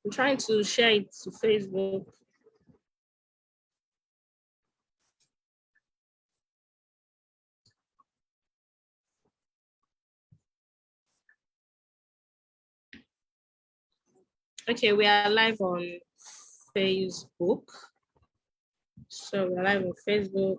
I'm trying to share it to Facebook. Okay, we are live on Facebook. So we're live on Facebook.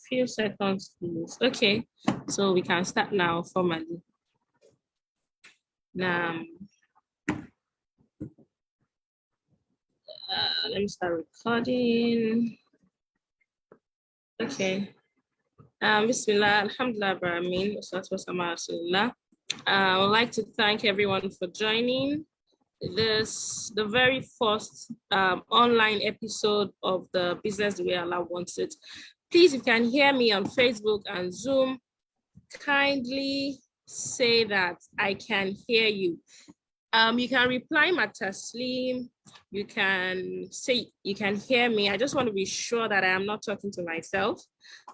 Few seconds, please. Okay, so we can start now formally. Now, let me start recording. Okay. Bismillah, Alhamdulillah, Brahmin, I would like to thank everyone for joining the very first online episode of the Business the Way Allah Wants It. Please, if you can hear me on Facebook and Zoom, kindly say that I can hear you. You can reply Mataslim. You can say you can hear me. I just want to be sure that I am not talking to myself.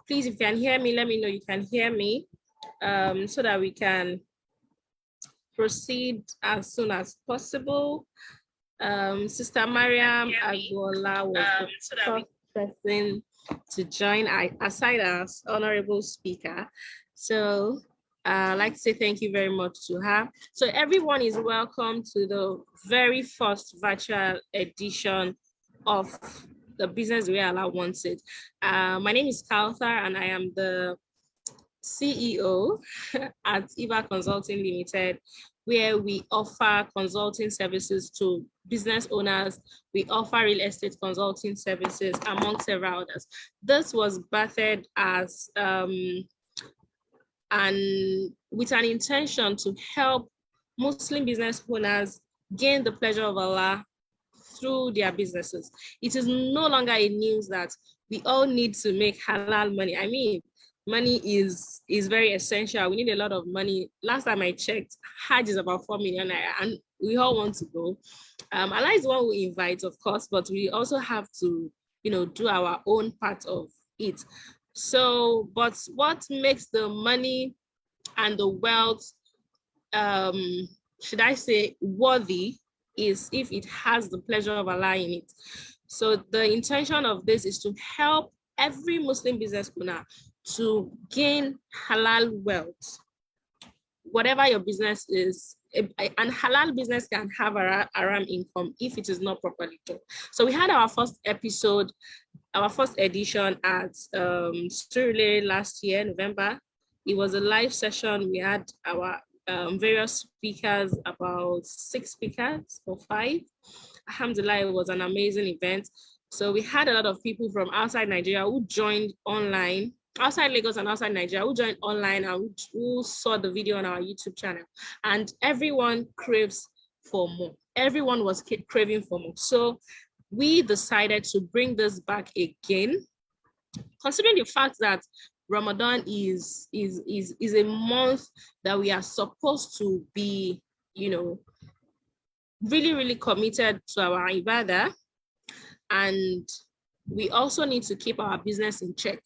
Please, if you can hear me, let me know you can hear me, so that we can proceed as soon as possible. Sister Mariam Agbola was the first person to join, aside as honorable speaker. So I'd like to say thank you very much to her. So everyone is welcome to the very first virtual edition of the Business the Way Allah Wants It. My name is Kauthar and I am the CEO at IVA Consulting Limited, where we offer consulting services to business owners. We offer real estate consulting services, among several others. This was birthed as with an intention to help Muslim business owners gain the pleasure of Allah through their businesses. It is no longer a news that we all need to make halal money. I mean, money is very essential. We need a lot of money. Last time I checked, Hajj is about 4 million and we all want to go. Allah is the one who invites, of course, but we also have to, do our own part of it. So, but what makes the money and the wealth, should I say, worthy, is if it has the pleasure of Allah in it. So the intention of this is to help every Muslim business owner to gain halal wealth. Whatever your business is, and halal business can have a haram income if it is not properly done. So we had our first episode, our first edition at Surulere last year, November. It was a live session. We had our various speakers, about 6 speakers or 5. Alhamdulillah, it was an amazing event. So we had a lot of people from outside Nigeria who joined online, outside Lagos and outside Nigeria, who joined online and who saw the video on our YouTube channel. And everyone craves for more. Everyone was craving for more. So we decided to bring this back again, considering the fact that Ramadan is a month that we are supposed to be, really, really committed to our ibadah. And we also need to keep our business in check.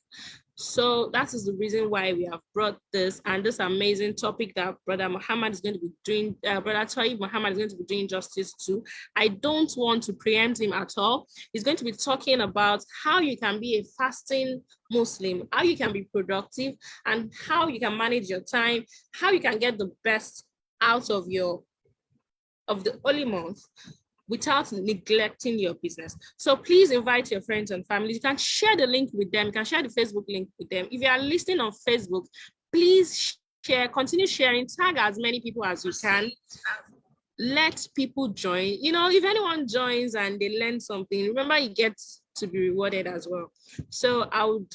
So that is the reason why we have brought this and this amazing topic that Brother Muhammad is going to be doing, Brother Toheeb Muhammad is going to be doing justice to. I don't want to preempt him at all. He's going to be talking about how you can be a fasting Muslim, how you can be productive, and how you can manage your time, how you can get the best out of the holy month without neglecting your business. So please invite your friends and family. You can share the link with them. You can share the Facebook link with them. If you are listening on Facebook, please share, continue sharing, tag as many people as you can. Let people join. If anyone joins and they learn something, remember you get to be rewarded as well. So I would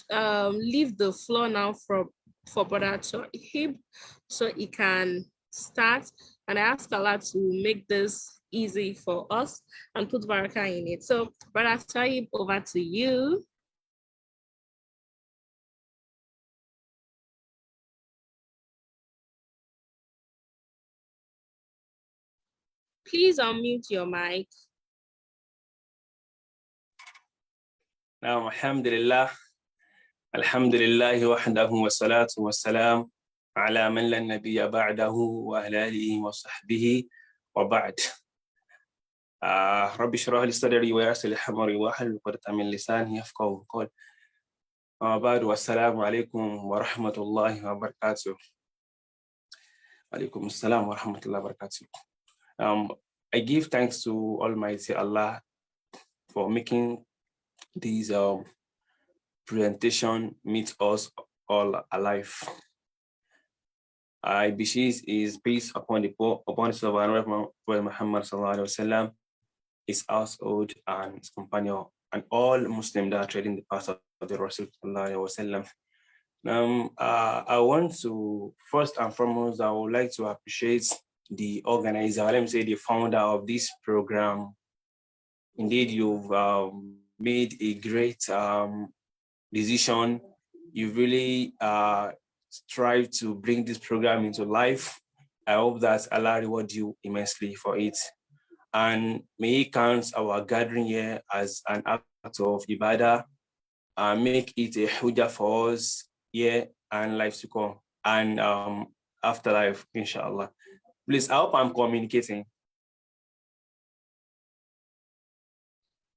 leave the floor now for Brother Toheeb so he can start. And I ask Allah to make this easy for us and put barakah in it. So, Brother Toheeb, over to you. Please unmute your mic. نعم الحمد لله وحده والصلاة والسلام على من لا نبي بعده وعلى آله وصحبه وبعد. رب اشرح لي صدري ويسر لي أمري واحلل عقدة من لساني يفقهوا قولي. بعد والسلام عليكم ورحمة الله وبركاته. عليكم السلام ورحمة الله وبركاته. I give thanks to Almighty Allah for making these presentation meet us all alive. I beseech His peace upon the Prophet Muhammad sallallahu alaihi wasallam, his household and his companion, and all Muslims that are treading the path of the Rasul sallallahu alaihi wasallam. I want to first and foremost, I would like to appreciate the organizer, let me say the founder of this program. Indeed, you've made a great decision. You really strive to bring this program into life. I hope that Allah reward you immensely for it. And may He count our gathering here as an act of ibadah and make it a hujjah for us here and life to come and afterlife, inshallah. Please, I hope I'm communicating.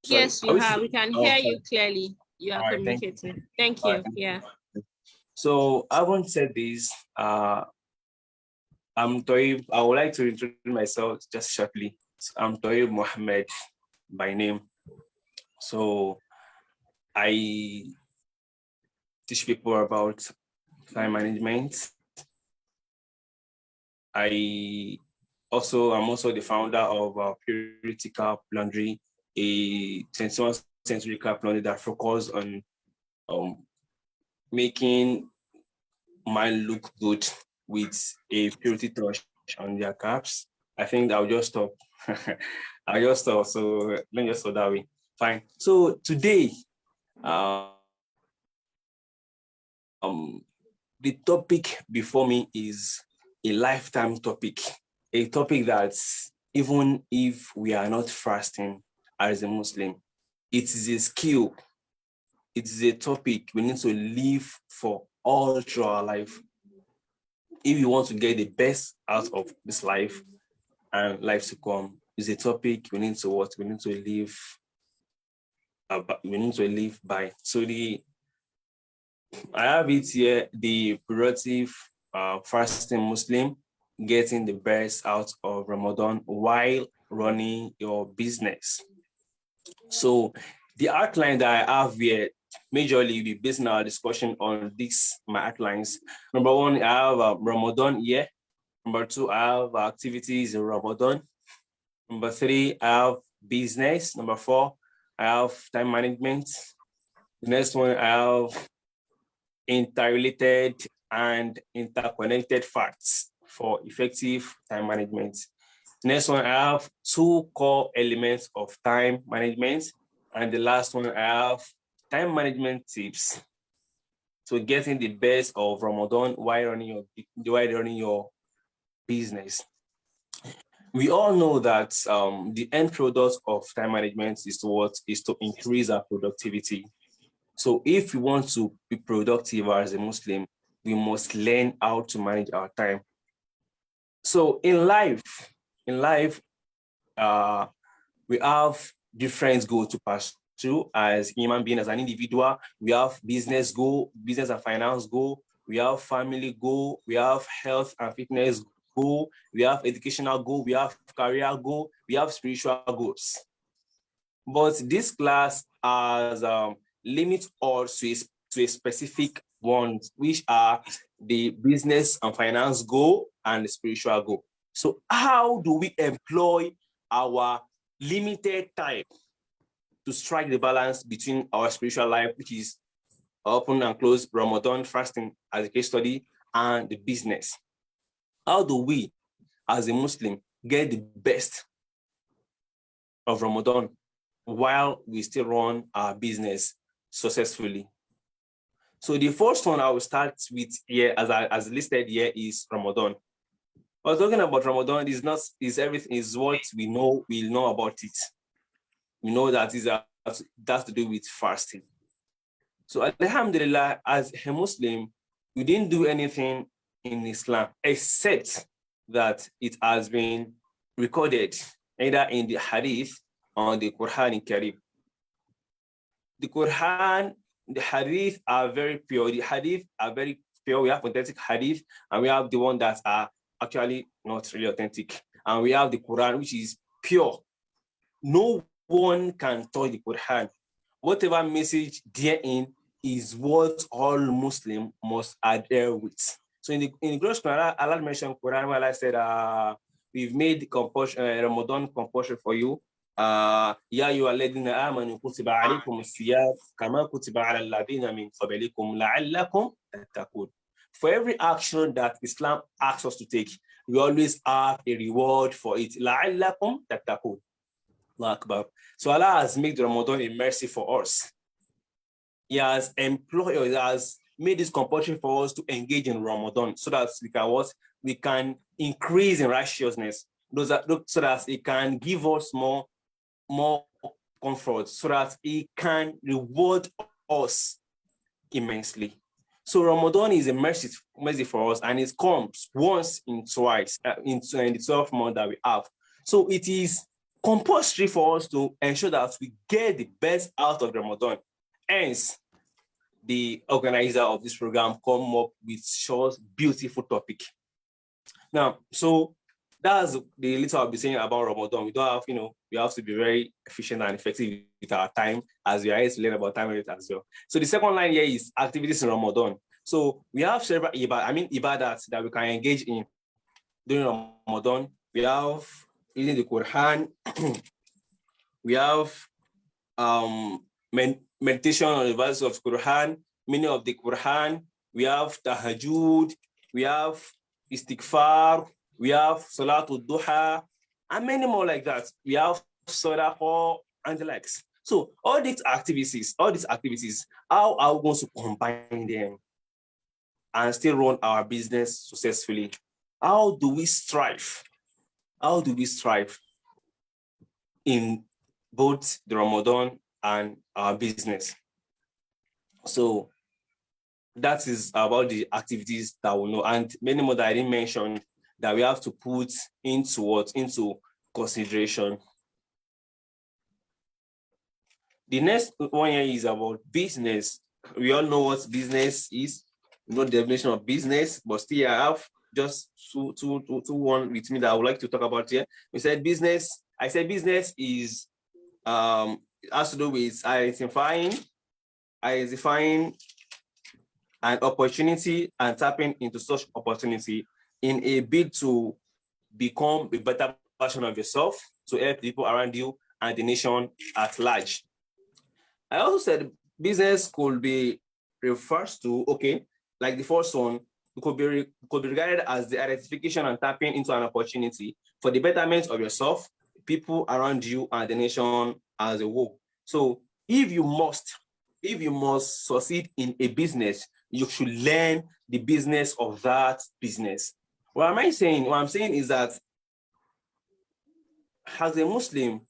Sorry, Yes, you have. We can hear sorry. you clearly. You are communicating. Thank you. Yeah. So I won't say this. I'm Toheeb. I would like to introduce myself just shortly. So I'm Toheeb Mohammed by name. So I teach people about time management. I'm also the founder of Purity Cap Laundry, a 21st century cap laundry that focuses on making mine look good with a purity touch on their caps. I think I'll just stop. I'll just stop. So let me just stop that way. Fine. So today, the topic before me is a lifetime topic, a topic that even if we are not fasting as a Muslim, it is a skill. It is a topic we need to live for all through our life. If you want to get the best out of this life and life to come, is a topic we need to what we need to live. We need to live by. So I have it here, the prerogative fasting Muslim, getting the best out of Ramadan while running your business. So the outline that I have here, majorly we basing our discussion on these my outlines. Number one, I have Ramadan here. Number two, I have activities in Ramadan. Number three, I have business. Number four, I have time management. The next one, I have interrelated and interconnected facts for effective time management. Next one, I have two core elements of time management. And the last one, I have time management tips. So getting the best of Ramadan while running your business. We all know that the end product of time management is to increase our productivity. So if we want to be productive as a Muslim, we must learn how to manage our time. So in life, we have different goals to pursue as human being, as an individual. We have business goal, business and finance goal. We have family goal. We have health and fitness goal. We have educational goal. We have career goal. We have spiritual goals. But this class has limits us to a specific ones, which are the business and finance goal and the spiritual goal. So how do we employ our limited time to strike the balance between our spiritual life, which is open and close Ramadan fasting as a case study, and the business? How do we, as a Muslim, get the best of Ramadan while we still run our business successfully? So the first one I will start with here, as listed here, is Ramadan. I was talking about Ramadan is everything is what we know about it. We know that is that's to do with fasting. So Alhamdulillah, as a Muslim, we didn't do anything in Islam except that it has been recorded either in the Hadith or the Quran in Karim. The Quran, the Hadith are very pure. The Hadith are very pure. We have authentic Hadith, and we have the one that are actually not really authentic. And we have the Quran, which is pure. No one can touch the Quran. Whatever message therein is what all Muslim must adhere with. So in the Gross Quran, Allah mentioned Quran where I said, we've made the Ramadan compulsory for you. يا أيها الذين آمنوا كتب عليكم الصيام كما كتب على الذين من قبلكم لعلكم تتقون. For every action that Islam asks us to take, we always have a reward for it. لعلكم تتقون. So Allah has made Ramadan a mercy for us. He has made this compulsory for us to engage in Ramadan so that we can increase in righteousness, so that it can give us more comfort, so that it can reward us immensely. So Ramadan is a mercy for us, and it comes once in twice in the 12 months that we have. So it is compulsory for us to ensure that we get the best out of Ramadan. Hence, the organizer of this program come up with short, beautiful topic. Now, so that's the little I'll be saying about Ramadan. We don't have, we have to be very efficient and effective with our time, as we are here to learn about time management as well. So the second line here is activities in Ramadan. So we have several ibadat that we can engage in during Ramadan. We have reading the Quran. We have meditation on the verses of Quran, meaning of the Quran. We have tahajjud. We have istighfar. We have salatul duha, and many more like that. We have sadaqah and the likes. So all these activities, how are we going to combine them and still run our business successfully? How do we strive? How do we strive in both the Ramadan and our business? So that is about the activities that we know, and many more that I didn't mention that we have to put into consideration. The next one here is about business. We all know what business is. We know the definition of business, but still I have just one with me that I would like to talk about here. I said business is has to do with identifying an opportunity and tapping into such opportunity in a bid to become a better version of yourself, to help people around you and the nation at large. I also said business could be refers to, like the first one, it could be regarded as the identification and tapping into an opportunity for the betterment of yourself, people around you, and the nation as a whole. So if you must succeed in a business, you should learn the business of that business. What I'm saying is that as a Muslim,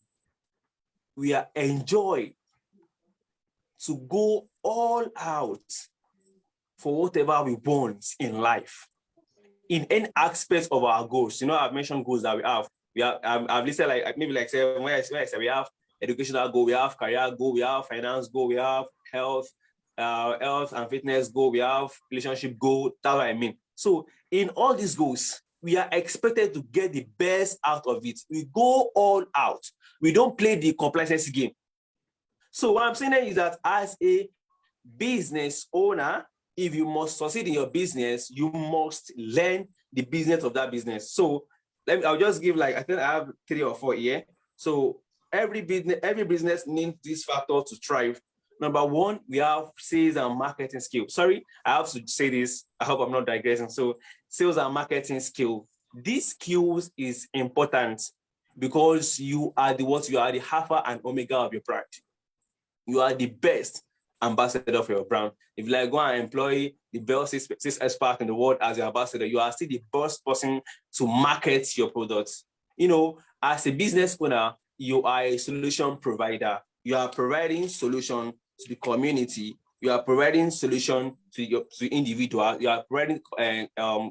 we are enjoy to go all out for whatever we want in life, in any aspect of our goals. I've mentioned goals that we have. I've listed maybe 7. Where I said we have educational goal, we have career goal, we have finance goal, we have health and fitness goal, we have relationship goal. That's what I mean. So in all these goals, we are expected to get the best out of it. We go all out. We don't play the complacency game. So what I'm saying is that as a business owner, if you must succeed in your business, you must learn the business of that business. So I'll just give I think I have 3 or 4 here. So every business needs this factor to thrive. Number 1, we have sales and marketing skill. Sorry, I have to say this. I hope I'm not digressing. So sales and marketing skill. These skills is important because you are the alpha and omega of your brand. You are the best ambassador of your brand. If you go and employ the best sales expert in the world as your ambassador, you are still the best person to market your products. As a business owner, you are a solution provider. You are providing solution to the community. You are providing solution to individual. You are providing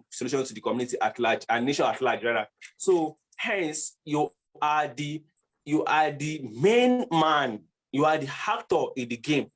solution to the community at large and nation at large, rather. So hence you are the main man. You are the actor in the game.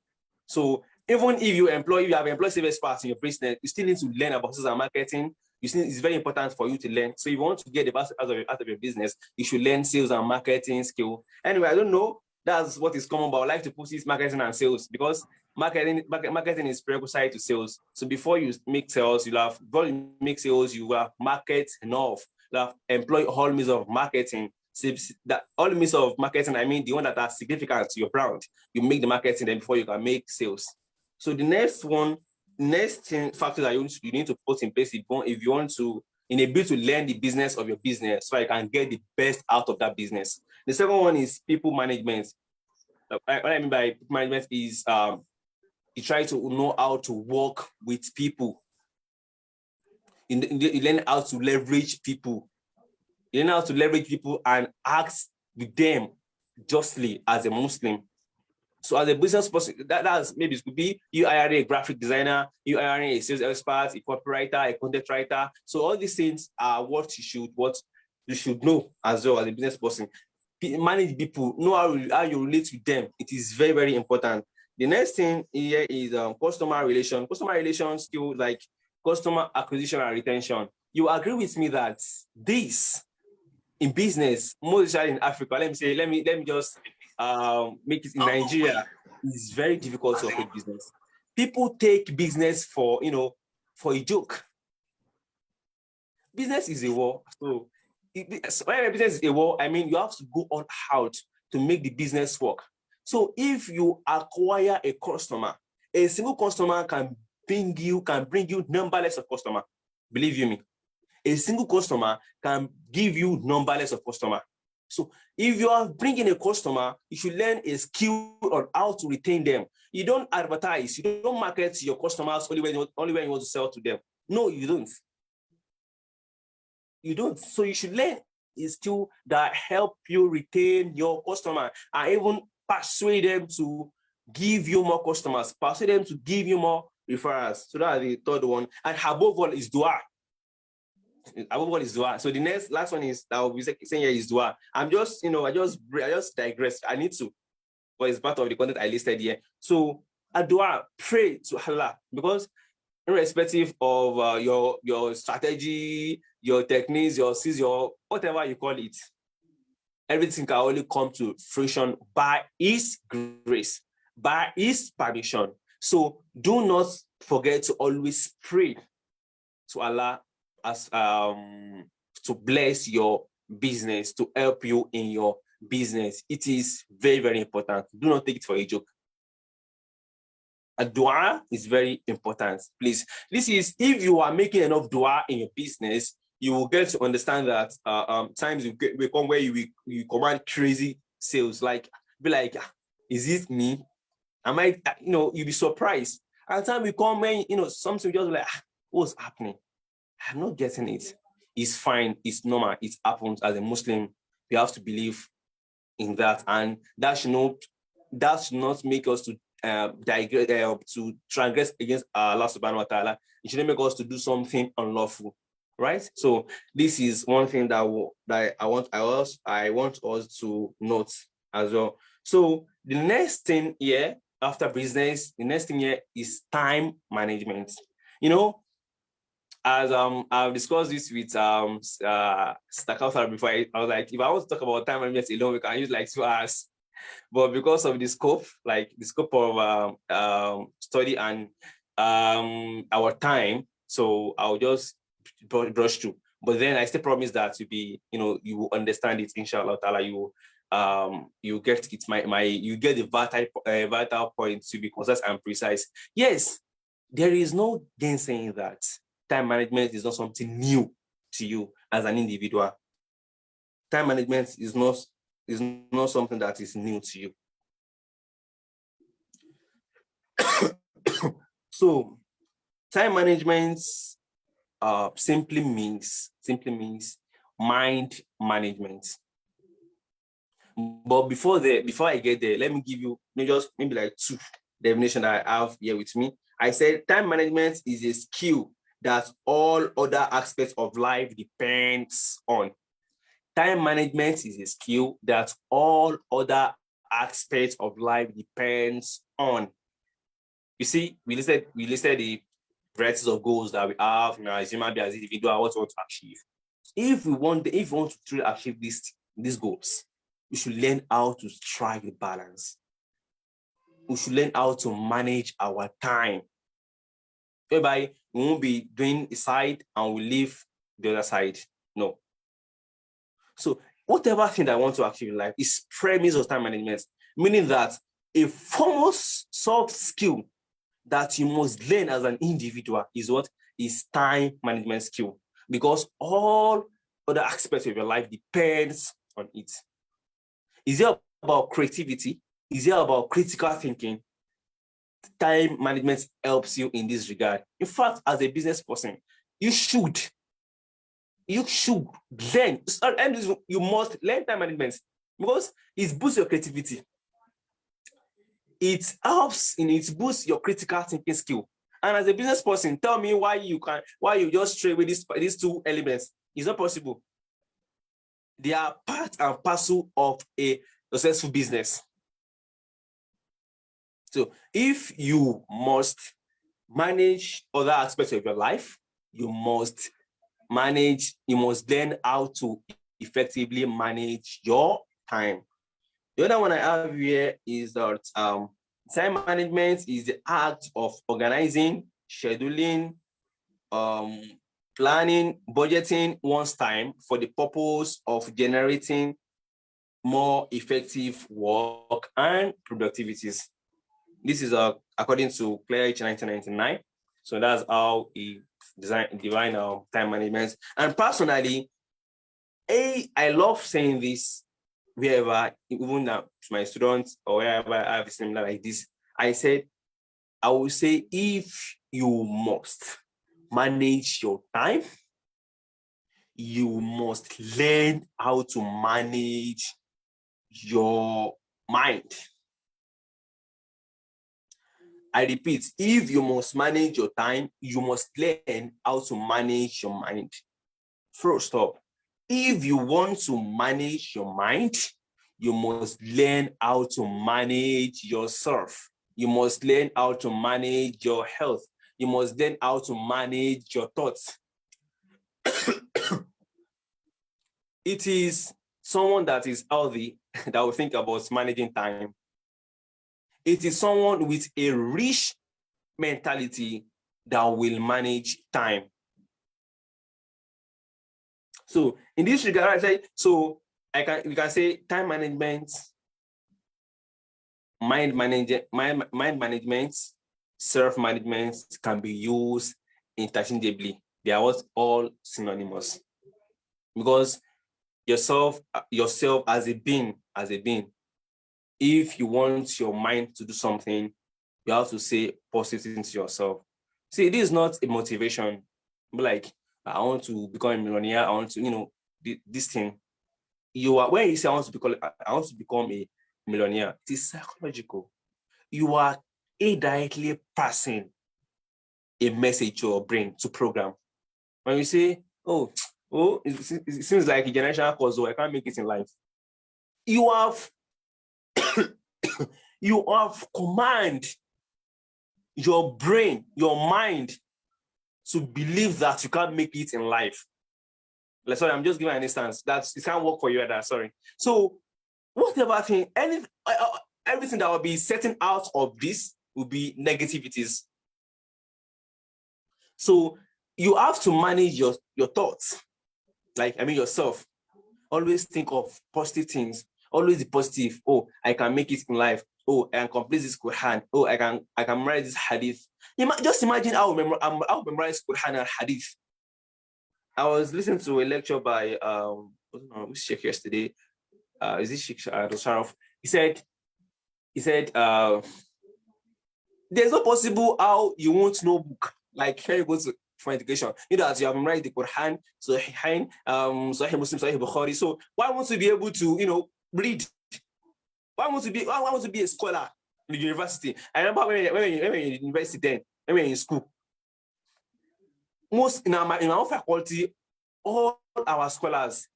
So even if you have employed sales experts in your business, you still need to learn about sales and marketing. You see, it's very important for you to learn. So if you want to get the best out of your business, you should learn sales and marketing skill. Anyway, I don't know. That's what is common, but I like to put this marketing and sales because marketing is prerequisite to sales. So before you make sales, before you make sales, you have market enough. You have employ all means of marketing. So that all means of marketing, I mean the one that are significant to your brand. You make the marketing then before you can make sales. So the next factor that you need to put in place if you want to in a bit to learn the business of your business so you can get the best out of that business. The second one is people management. What I mean by people management is you try to know how to work with people. You learn how to leverage people. You learn how to leverage people and act with them justly as a Muslim. So as a business person, that's maybe it could be you hiring a graphic designer, you hiring a sales expert, a copywriter, a content writer. So all these things are what you should know as well as a business person. Manage people, know how you relate with them. It is very, very important. The next thing here is customer relation. Customer relation skills like customer acquisition and retention. You agree with me that this in business, most especially in Africa, let me just make it in Nigeria, is very difficult to operate business. People take business for a joke. Business is a war. So when business is a war, I mean you have to go on out to make the business work. So if you acquire a customer, a single customer can bring you numberless of customer. Believe you me. A single customer can give you numberless of customer. So if you are bringing a customer, you should learn a skill on how to retain them. You don't advertise, you don't market to your customers only when you want to sell to them. No, you don't. You don't. So you should learn a skill that help you retain your customer and even persuade them to give you more customers, persuade them to give you more referrals. So that's the third one. And above all is dua. Above all is dua. So the last one is that I'll be saying here is dua. I just digress. I need to, but it's part of the content I listed here. So a dua, pray to Allah because irrespective of your strategy, your techniques, your skills, your whatever you call it, everything can only come to fruition by His grace, by His permission. So do not forget to always pray to Allah as to bless your business, to help you in your business. It is very, very important. Do not take it for a joke. A dua is very important. Please, this is if you are making enough dua in your business, you will get to understand that times will come where you command crazy sales. Like, be like, is this me? Am I? You'll be surprised. And time will come when something just like, what's happening? I'm not getting it. It's fine. It's normal. It happens as a Muslim. You have to believe in that, and that should not make us to to transgress against Allah Subhanahu wa Taala. It shouldn't make us to do something unlawful, right? So this is one thing that I want us to note as well. So the next thing here after business, the next thing here is time management. As I've discussed this with Stakauthar before, I was like, if I want to talk about time management alone, we can use like 2 hours. But because of the scope of study and our time, so I'll just brush through. But then I still promise that you will understand it, inshallah ta'ala. You get it. You get the vital point to be concise and precise. Yes, there is no gainsaying that time management is not something new to you as an individual. Time management is not something that is new to you. So time management simply means mind management. But before I get there, let me give you maybe like two definition that I have here with me. I said time management is a skill that all other aspects of life depends on. Time management is a skill that all other aspects of life depends on. You see, we listed the varieties of goals that we have, as human beings, as individual, what we want to achieve. If we want to truly achieve these goals, we should learn how to strike the balance. We should learn how to manage our time, whereby we won't be doing a side and we leave the other side. No. So whatever thing that I want to achieve in life is premise of time management, meaning that a foremost soft skill that you must learn as an individual is what is time management skill, because all other aspects of your life depends on it. Is it about creativity? Is it about critical thinking? Time management helps you in this regard. In fact, as a business person, you should learn, and you must learn time management because it boosts your creativity. It boosts your critical thinking skill. And as a business person, tell me why you just stray with these two elements. It's not possible. They are part and parcel of a successful business. So if you must manage other aspects of your life, you must learn how to effectively manage your time. The other one I have here is that time management is the act of organizing, scheduling, planning, budgeting one's time for the purpose of generating more effective work and productivities. This is according to Claire H. 1999. So that's how he define time management. And personally, I love saying this wherever, even to my students or wherever I have a seminar like this. I will say, if you must manage your time, you must learn how to manage your mind. I repeat, if you must manage your time, you must learn how to manage your mind. First up, if you want to manage your mind, you must learn how to manage yourself. You must learn how to manage your health. You must learn how to manage your thoughts. It is someone that is healthy that will think about managing time. It is someone with a rich mentality that will manage time. So in this regard, I say, we can say time management, mind management, self-management can be used interchangeably. They are all synonymous. Because yourself as a being, if you want your mind to do something, you have to say positive things to yourself. See, this is not a motivation, but like, I want to become a millionaire. I want to, this thing. When you say I want to become a millionaire, it is psychological. You are indirectly passing a message to your brain to program. When you say, it seems like a generational cause, I can't make it in life. You have command your brain, your mind, to believe that you can't make it in life. Sorry, I'm just giving an instance. It can't work for you either. Sorry. So whatever thing, everything that will be setting out of this will be negativities. So you have to manage your thoughts. Yourself. Always think of positive things. Always be positive. Oh, I can make it in life. Oh, I can complete this Quran. Oh, I can memorize this hadith. Just imagine how I memorize Quran and hadith. I was listening to a lecture by which sheikh yesterday. Is this Sheikh Sharaf? He said there's no possible how you won't know book. Like when you go for education, as you have memorized the Quran, Sahih Muslim, Sahih Bukhari. So why won't you be able to read? Why want to be a scholar in the university? I remember when we were in university then, when we were in school, most in our own faculty, all our scholars,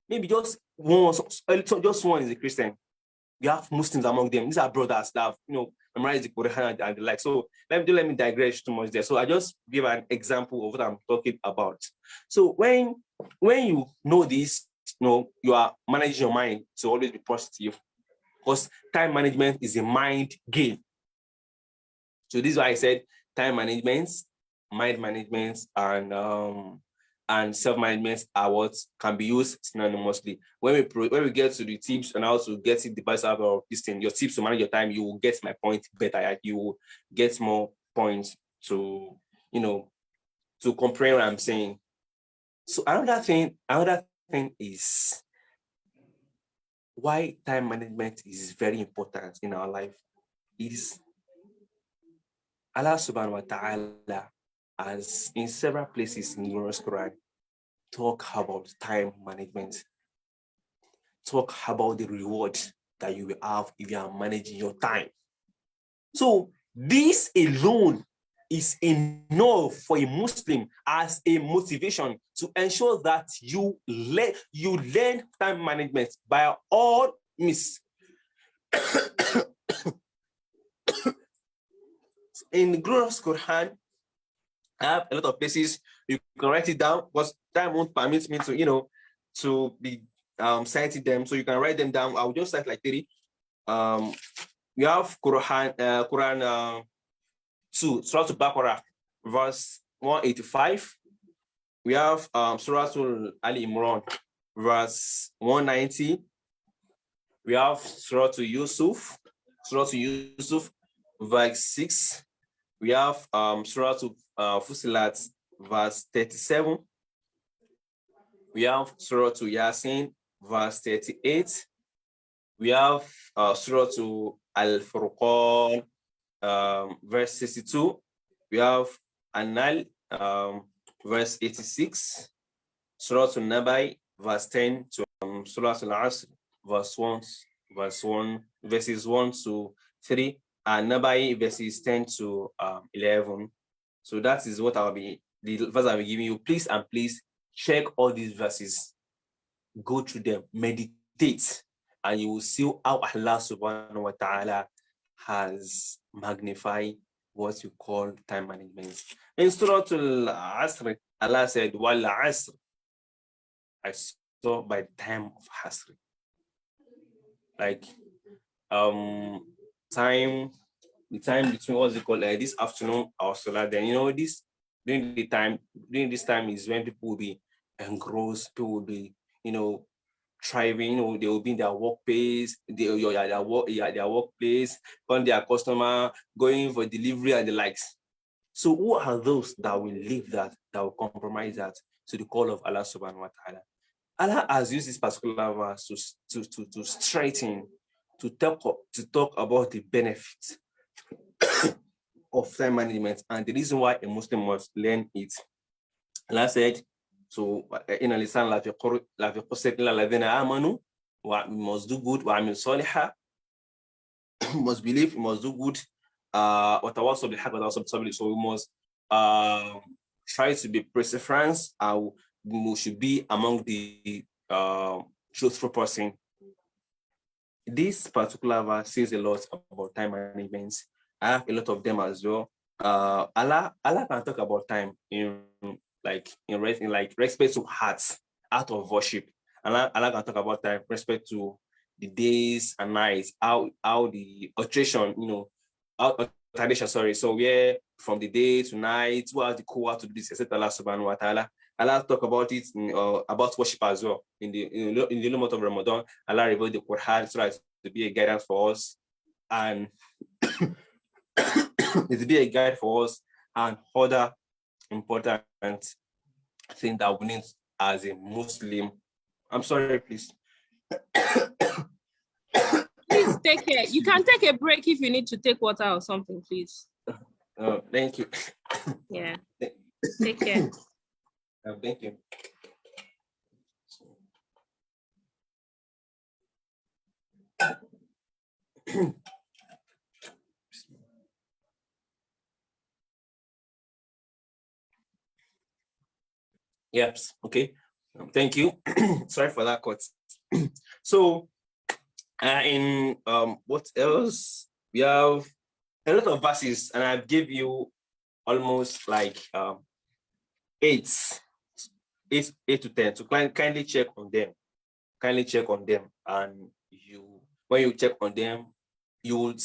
maybe just one is a Christian. We have Muslims among them. These are brothers that have, memorized the Quran and the like. So let me digress too much there. So I just give an example of what I'm talking about. So when you know this, you are managing your mind to always be positive, because time management is a mind game. So this is why I said time management, mind management, and self-management are what can be used synonymously. When we get to the tips and how to get it the best out of this thing, your tips to manage your time, you will get my point better. You will get more points to to comprehend what I'm saying. So another thing is why time management is very important in our life is Allah subhanahu wa ta'ala, as in several places in the Quran, talk about time management, talk about the reward that you will have if you are managing your time. So this alone is enough for a Muslim as a motivation to ensure that you learn time management by all means. In the glorious Quran, I have a lot of places you can write it down, because time won't permit me to be citing them. So you can write them down. I'll just cite like 30. We have Quran 2, Surah Al-Baqarah, verse 185. We have Surah Ali Imran, verse 190. We have Surah Yusuf, verse 6. We have Surah Fusilat, verse 37. We have Surah Yasin, verse 38. We have Surah Al-Furqan, verse 62. We have An-Nal, verse 86. Surah Nabai, verse 10 to Surah Al-Asr, verses 1 to 3, and Nabai, verses 10 to 11. So that is what the verse I'll be giving you. Please check all these verses, go through them, meditate, and you will see how Allah subhanahu wa ta'ala has magnified what you call time management. In Surah Al-Asr, Allah said, Wal Asr, I saw by the time of Asr. Like the time between what's it called, this afternoon or solar, then during this time is when people will be engrossed, people will be thriving, they will be in their workplace, their workplace, on their customer, going for delivery and the likes. So who are those that will leave that will compromise that to the call of Allah subhanahu wa ta'ala? Allah has used this particular verse to straighten, to talk about the benefits of time management and the reason why a Muslim must learn it. Allah said, so in al-lisan la fi qusr illa alladhina amanu, we must do good, wa amil salihah, must believe, we must do good, wa tawassaw bil haqq wa tawassaw bis sabr. So we must try to be perseverance, and we should be among the truthful person. This particular verse says a lot about time management. I have a lot of them as well. Allah can talk about time in respect to hearts, out of worship. Allah can talk about time respect to the days and nights, how the alteration, alternation, sorry. So where from the day to night, what are the cool to do this, except Allah subhanahu wa ta'ala. Allah talk about it about worship as well. In the month of Ramadan, Allah revealed the Quran so that to be a guidance for us, and it to be a guide for us, and other important thing that we need as a Muslim. I'm sorry, please. Please take care. You can take a break if you need to take water or something, please. Thank you. Yeah. Take care. Thank you. Yes, okay. Thank you. Sorry for that cut. So, in what else? We have a lot of verses, and I've give you almost like eight, eight to 10. So kindly check on them. Kindly check on them, and when you check on them, you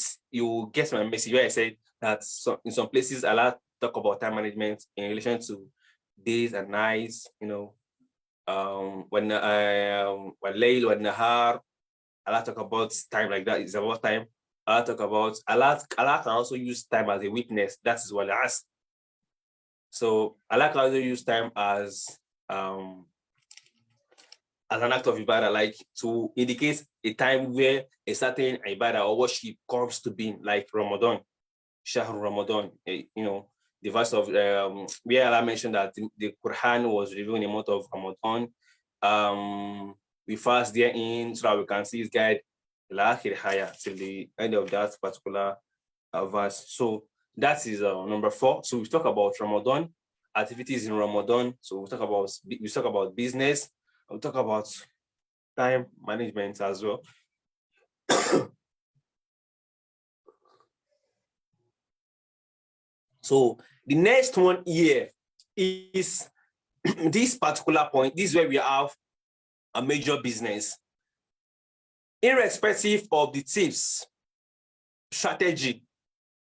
get my message where I said that in some places Allah talk about time management in relation to days and nights. When Layl, when Nahar, Allah talk about time like that. It's about time. Allah can also use time as a witness. That is what I asked. So Allah can also use time as an act of ibadah, like to indicate a time where a certain ibadah or worship comes to being, like Ramadan, Shahr Ramadan. The verse of where Allah mentioned that the Quran was revealed in the month of Ramadan. We fast therein so that we can see His guide till the end of that particular verse. So that is number 4. So we talk about Ramadan, activities in Ramadan. So we talk about business. We'll talk about time management as well. So the next one here is this particular point. This is where we have a major business. Irrespective of the tips, strategy,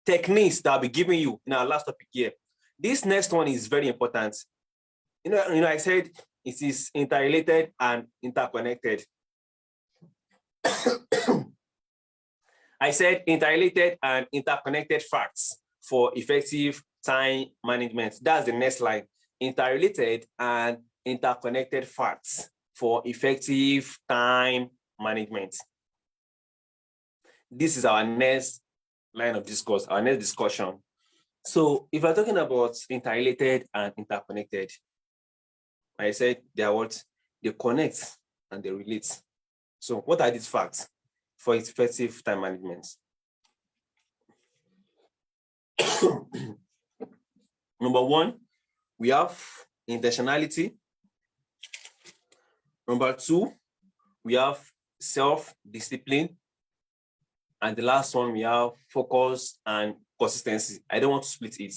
techniques that I'll be giving you in our last topic here, this next one is very important. I said it is interrelated and interconnected. I said interrelated and interconnected facts for effective time management. That's the next line. Interrelated and interconnected facts for effective time management. This is our next line of discourse, our next discussion. So if we're talking about interrelated and interconnected, I said they are what? They connect and they relate. So what are these facts for effective time management? Number 1, we have intentionality. Number 2, we have self-discipline. And the last one, we have focus and consistency. I don't want to split it.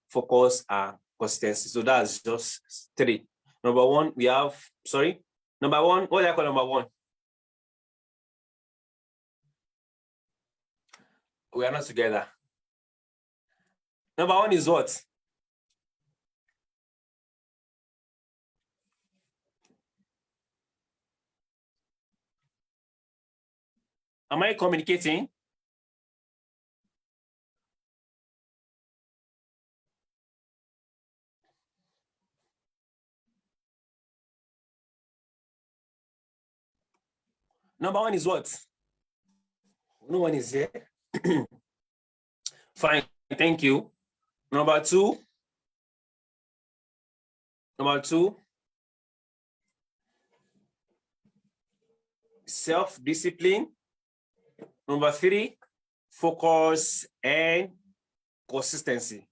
Focus and consistency. So that's just 3. Number 1, we have, number 1, what do I call number 1? We are not together. Number 1 is what? Am I communicating? Number 1 is what? No one is here. Fine, thank you. Number 2. Self-discipline. Number 3, focus and consistency.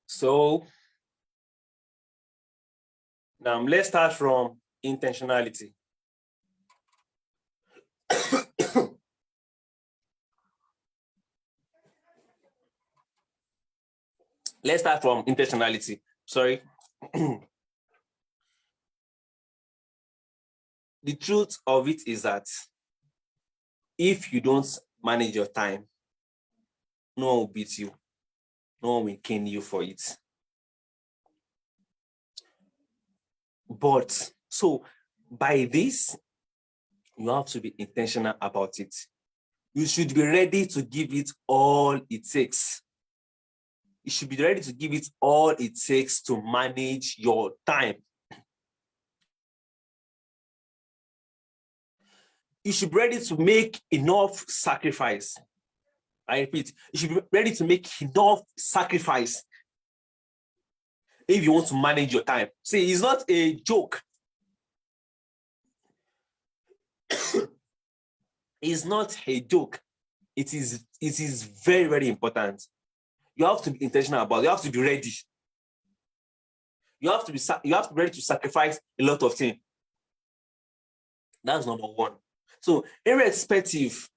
So now let's start from intentionality. Let's start from intentionality. Sorry. The truth of it is that if you don't manage your time, no one will beat you. No one will cane you for it. But so by this, you have to be intentional about it. You should be ready to give it all it takes. You should be ready to give it all it takes to manage your time. You should be ready to make enough sacrifice. I repeat, you should be ready to make enough sacrifice if you want to manage your time. See, it's not a joke. is not a joke. It is very, very important. You have to be intentional about it. You have to be ready. You have to be ready to sacrifice a lot of things. That's number one. So, irrespective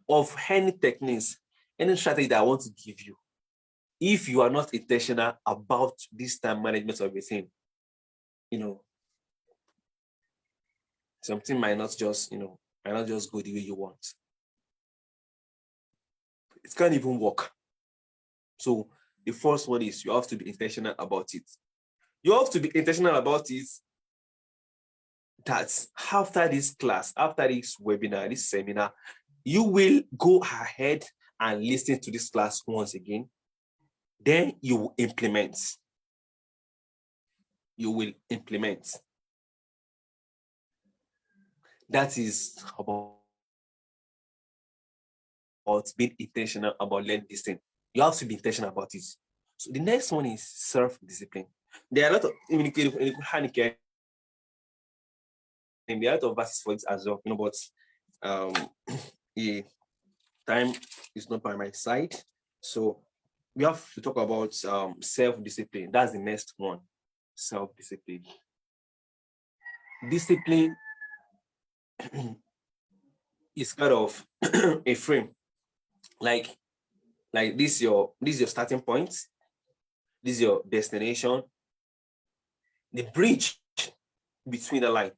of any techniques, any strategy that I want to give you, if you are not intentional about this time management of everything, something might not just go the way you want. It can't even work. So the first one is you have to be intentional about it. You have to be intentional about it that after this class, after this webinar, this seminar, you will go ahead and listen to this class once again. Then you will implement. You will implement. That is about being intentional about learning this thing. You have to be intentional about it. So the next one is self-discipline. There are a lot of there are a lot of verses for it as well, but the time is not by my side. So we have to talk about self-discipline. That's the next one. Self-discipline. Discipline is kind of a frame. Like this is your starting point. This is your destination. The bridge between the line.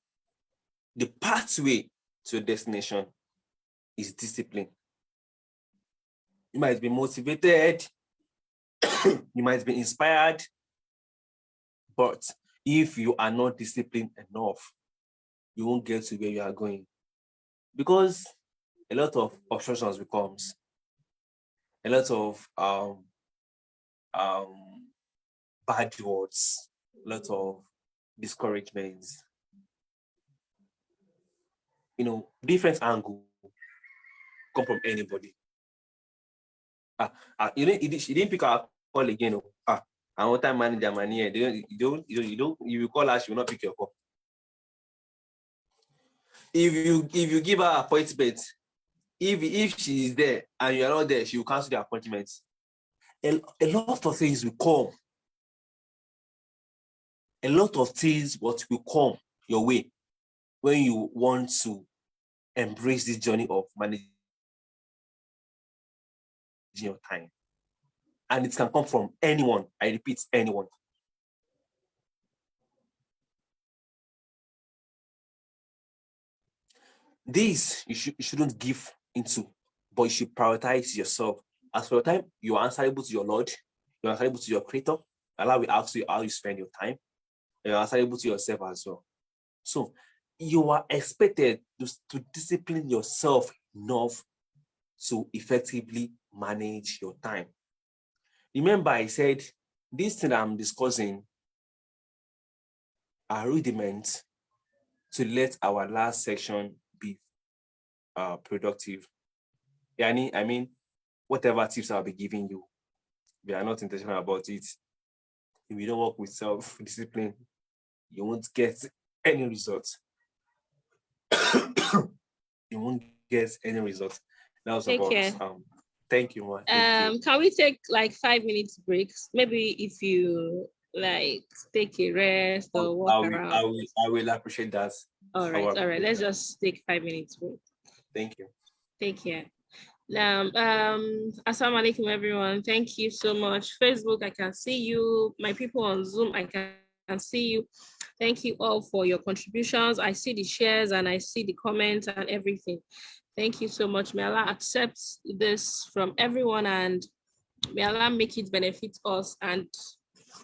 The pathway to your destination is discipline. You might be motivated, you might be inspired, but if you are not disciplined enough, you won't get to where you are going. Because a lot of obstructions becomes, a lot of bad words, a lot of discouragements, different angle come from anybody. You didn't pick our call again. And what time manager money here? You will call her, she will not pick your call. If you give her appointment, if she is there and you are not there, she will cancel the appointment. A lot of things will come. A lot of things what will come your way when you want to embrace this journey of managing your time. And it can come from anyone. I repeat, anyone. This you shouldn't give into, but you should prioritize yourself. As for your time, you are answerable to your Lord, you are answerable to your Creator. Allah will ask you how you spend your time. You are answerable to yourself as well. So you are expected to discipline yourself enough to effectively manage your time. Remember, I said this thing I'm discussing are rudiments to let our last section be productive. I mean, whatever tips I'll be giving you, we are not intentional about it. If you don't work with self-discipline, you won't get any results. You won't get any results. That was about thank you, man. Can we take like 5 minutes breaks? Maybe if you like take a rest or walk around. I will appreciate that. All right. Let's just take 5 minutes break. Thank you. Take care. Assalamu alaikum, everyone. Thank you so much. Facebook, I can see you. My people on Zoom, I can see you. Thank you all for your contributions. I see the shares and I see the comments and everything. Thank you so much. May Allah accept this from everyone and may Allah make it benefit us. And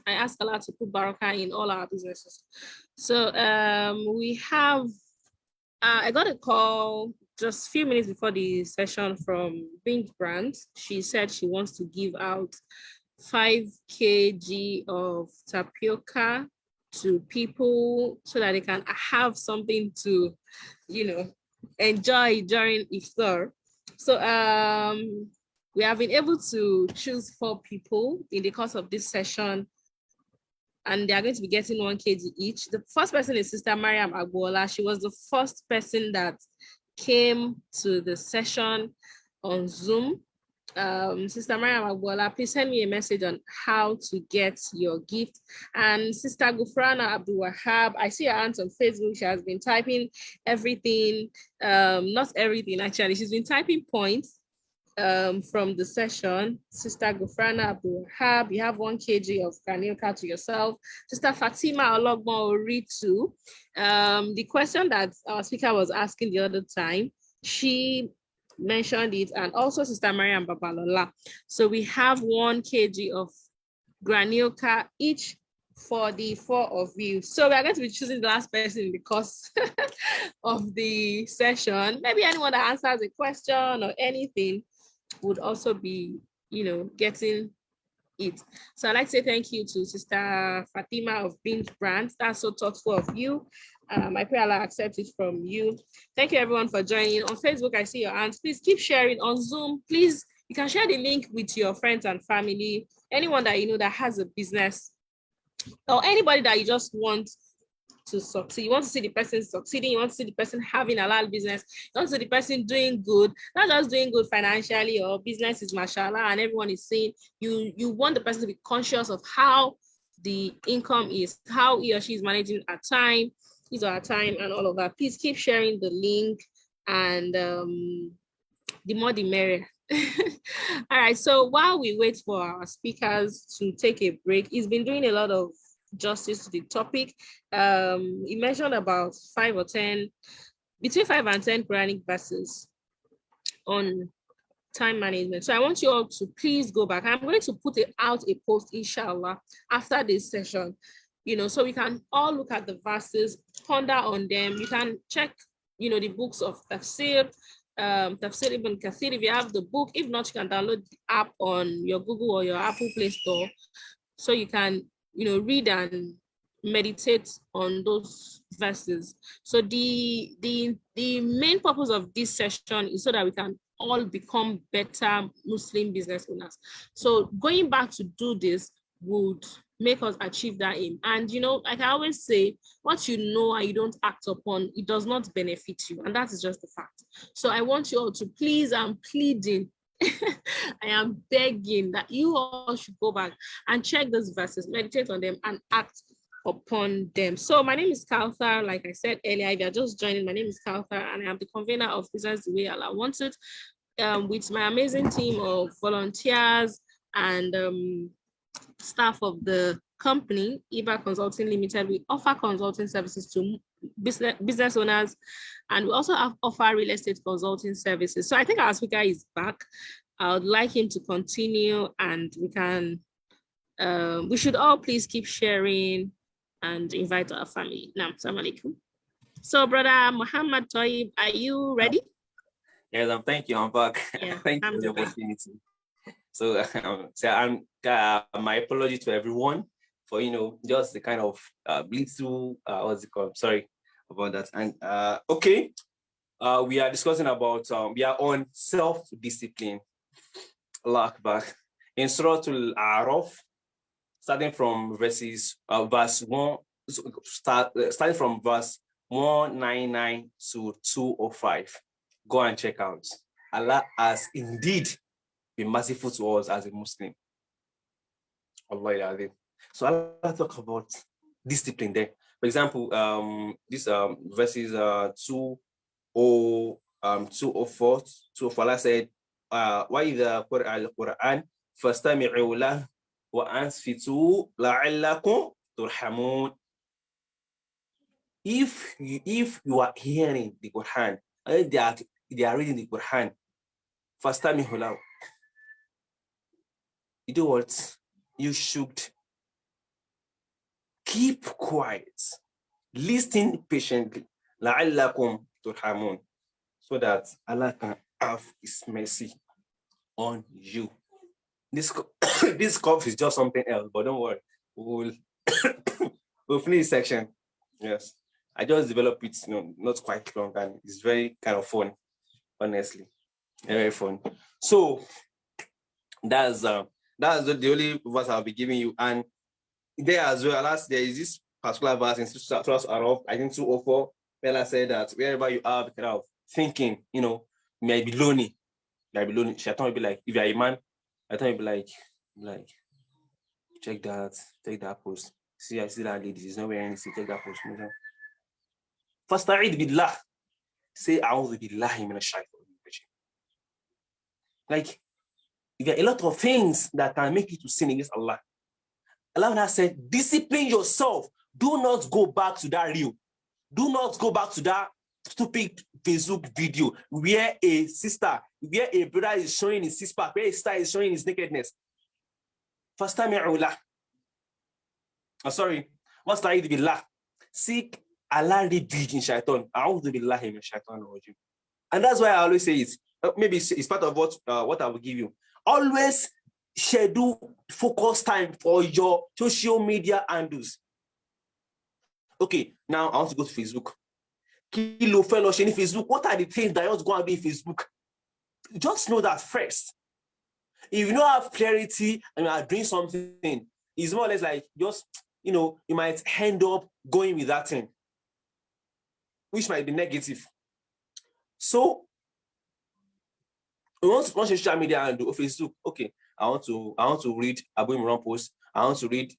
I ask Allah to put barakah in all our businesses. So we have, I got a call just a few minutes before the session from Binge Brands. She said she wants to give out 5 kg of tapioca to people so that they can have something to, enjoy during iftar. So we have been able to choose 4 people in the course of this session and they are going to be getting 1 kg each. The first person is Sister Mariam Agbola. She was the first person that came to the session on Zoom. Sister Mariam Agbola, please send me a message on how to get your gift. And Sister Gufrana Abdul Wahab, I see her aunt on Facebook. She has been typing everything, not everything actually. She's been typing points from the session. Sister Gufrana Abdul Wahab, you have 1 kg of granilka to yourself. Sister Fatima Ologbo Oritu, the question that our speaker was asking the other time, she mentioned it, and also Sister Mariam Babalola. So we have 1 kg of granilka each for the 4 of you. So we are going to be choosing the last person in the course of the session. Maybe anyone that answers a question or anything would also be, getting it. So I'd like to say thank you to Sister Fatima of Beans Brands. That's so thoughtful of you. I pray Allah accept it from you. Thank you everyone for joining. On Facebook, I see your hands. Please keep sharing. On Zoom, please, you can share the link with your friends and family, anyone that you know that has a business, or anybody that you just want to succeed. You want to see the person succeeding, you want to see the person having a lot of business, you want to see the person doing good, not just doing good financially or business is mashallah and everyone is saying, you want the person to be conscious of how the income is, how he or she is managing our time, his or her time and all of that. Please keep sharing the link, and the more the merrier. All right, so while we wait for our speakers to take a break, he's been doing a lot of justice to the topic. He mentioned about 5 or 10, between 5 and 10 Quranic verses on time management. So I want you all to please go back. I'm going to put out a post, inshallah, after this session, so we can all look at the verses, ponder on them. You can check, the books of tafsir, Tafsir Ibn Kathir if you have the book. If not, you can download the app on your Google or your Apple Play Store, so you can read and meditate on those verses. So the main purpose of this session is so that we can all become better Muslim business owners. So going back to do this would make us achieve that aim. And like I always say, what you know and you don't act upon, it does not benefit you, and that is just the fact. So I want you all to please, I'm pleading, I am begging that you all should go back and check those verses, meditate on them, and act upon them. So my name is Kauthar. Like I said earlier, if you're just joining, my name is Kauthar, and I am the convener of Business the Way Allah Wants It, with my amazing team of volunteers and staff of the company, IBA Consulting Limited. We offer consulting services to business owners, and we also offer real estate consulting services. So I think our speaker is back. I would like him to continue, and we should all please keep sharing and invite our family. Now, assalamu alaikum. So brother Muhammad Toheeb, are you ready? Yes, thank you. I'm back. Yeah, Thank you for the opportunity. So, my apology to everyone for just the kind of bleed through. What's it called? Sorry about that. And okay, we are discussing about we are on self-discipline. Allah Akbar. In Surah Al-A'raf, starting from verse 1, starting from verse 199 to 205. Go and check out. Allah has indeed be merciful to us as a Muslim. Allah. So I'll talk about discipline there. For example, this verses 204, 204, Allah said, وَإِذَا قُرِئَ الْقُرْآنُ فَاسْتَمِعُوا لَهُ وَأَنصِتُوا لَعَلَّكُمْ تُرْحَمُونَ. If you are hearing the Quran, they are reading the Quran, فَاسْتَمِعُوا لَهُ, you do what? You should keep quiet, listen patiently, لَعَلَّكُمْ تُرْحَمُونَ, so that Allah can have His mercy on you. This cough is just something else, but don't worry, we'll finish this section. Yes, I just developed it, not quite long, and it's very kind of fun, honestly, very fun. So that's the only verse I'll be giving you. And there as well, last there is this particular verse in Surah Al-Araf, I think 204, where I said that wherever you are kind of thinking, you may be lonely. Shaitan will be like, if you're a man, Shaitan will be like, check that post. See, I see that lady, she's not wearing anything, check that post. Fasta'id billah. Say, a'udhu billahi minash shaitanir rajim. Like, there are a lot of things that can make you to sin against Allah. Allah said, discipline yourself. Do not go back to that reel. Do not go back to that stupid Facebook video where a brother is showing his six-pack, where a sister is showing his nakedness. Fastami'u lah. Wasta'id billah. Seek Allah refuge in shaitan. A'udhu billahi min shaitan rajim. And that's why I always say it. Maybe it's part of what I will give you. Always schedule focus time for your social media handles. Okay, now I want to go to Facebook. Kilo fellow in Facebook. What are the things that I want to go and do in Facebook? Just know that first. If you don't have clarity and you are doing something, it's more or less like just, you might end up going with that thing, which might be negative. So, we want social media and do Facebook. Okay, I want to read Abu Imran post. I want to read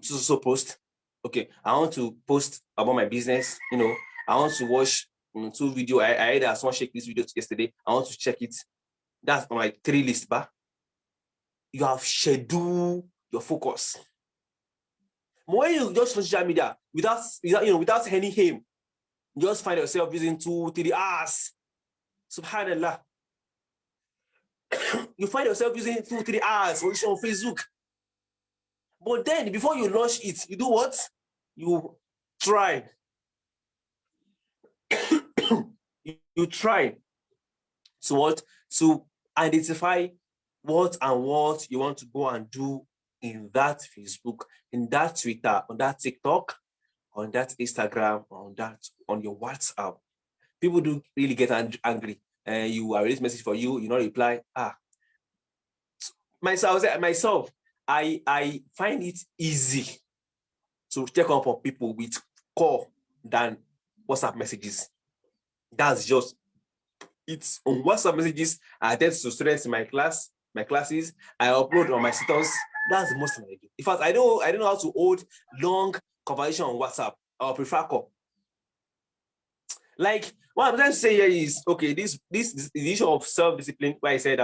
so post. Okay, I want to post about my business. I want to watch 2 videos. I had someone check this video yesterday. I want to check it. That's on my 3 list. But you have scheduled your focus. When you just social media without any aim, you just find yourself using 2-3 hours. Subhanallah. You find yourself using 2-3 hours on Facebook. But then before you launch it, you do what? You try. you try to identify what you want to go and do in that Facebook, in that Twitter, on that TikTok, on that Instagram, on your WhatsApp. People do really get angry. You are raised message for you not reply. Myself, I find it easy to check up on people with call than WhatsApp messages. That's just it's on WhatsApp messages. I attend to students in my classes. I upload on my status. That's the most thing I do. In fact, I don't know how to hold long conversation on WhatsApp. I prefer call. Like what I'm trying to say here is okay. This the issue of self-discipline. Where I said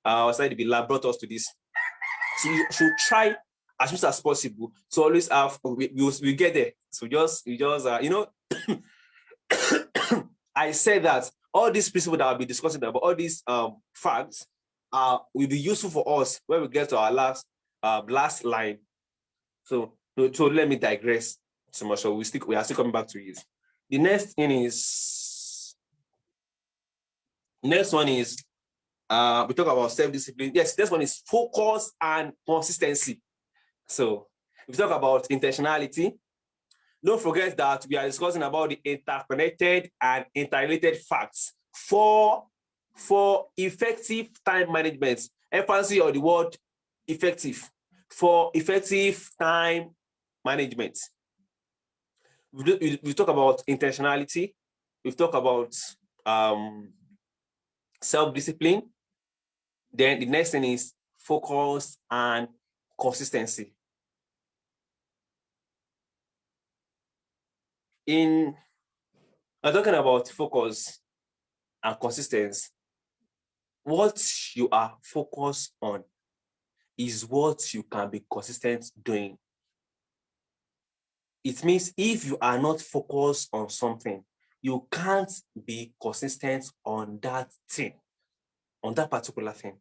Ustaadh Billah brought us to this. So you should try as much as possible to always have. We get there. So we just I said that all these principles that I'll be discussing about, all these facts, will be useful for us when we get to our last line. So let me digress so much. So we are still coming back to it. The next one is we talk about self-discipline. Yes, this one is focus and consistency. So if we talk about intentionality, don't forget that we are discussing about the interconnected and interrelated facts for effective time management. Emphasis on the word effective. For effective time management. We talk about intentionality. We've talked about self-discipline. Then the next thing is focus and consistency. I'm talking about focus and consistency. What you are focused on is what you can be consistent doing. It means if you are not focused on something, you can't be consistent on that thing, on that particular thing.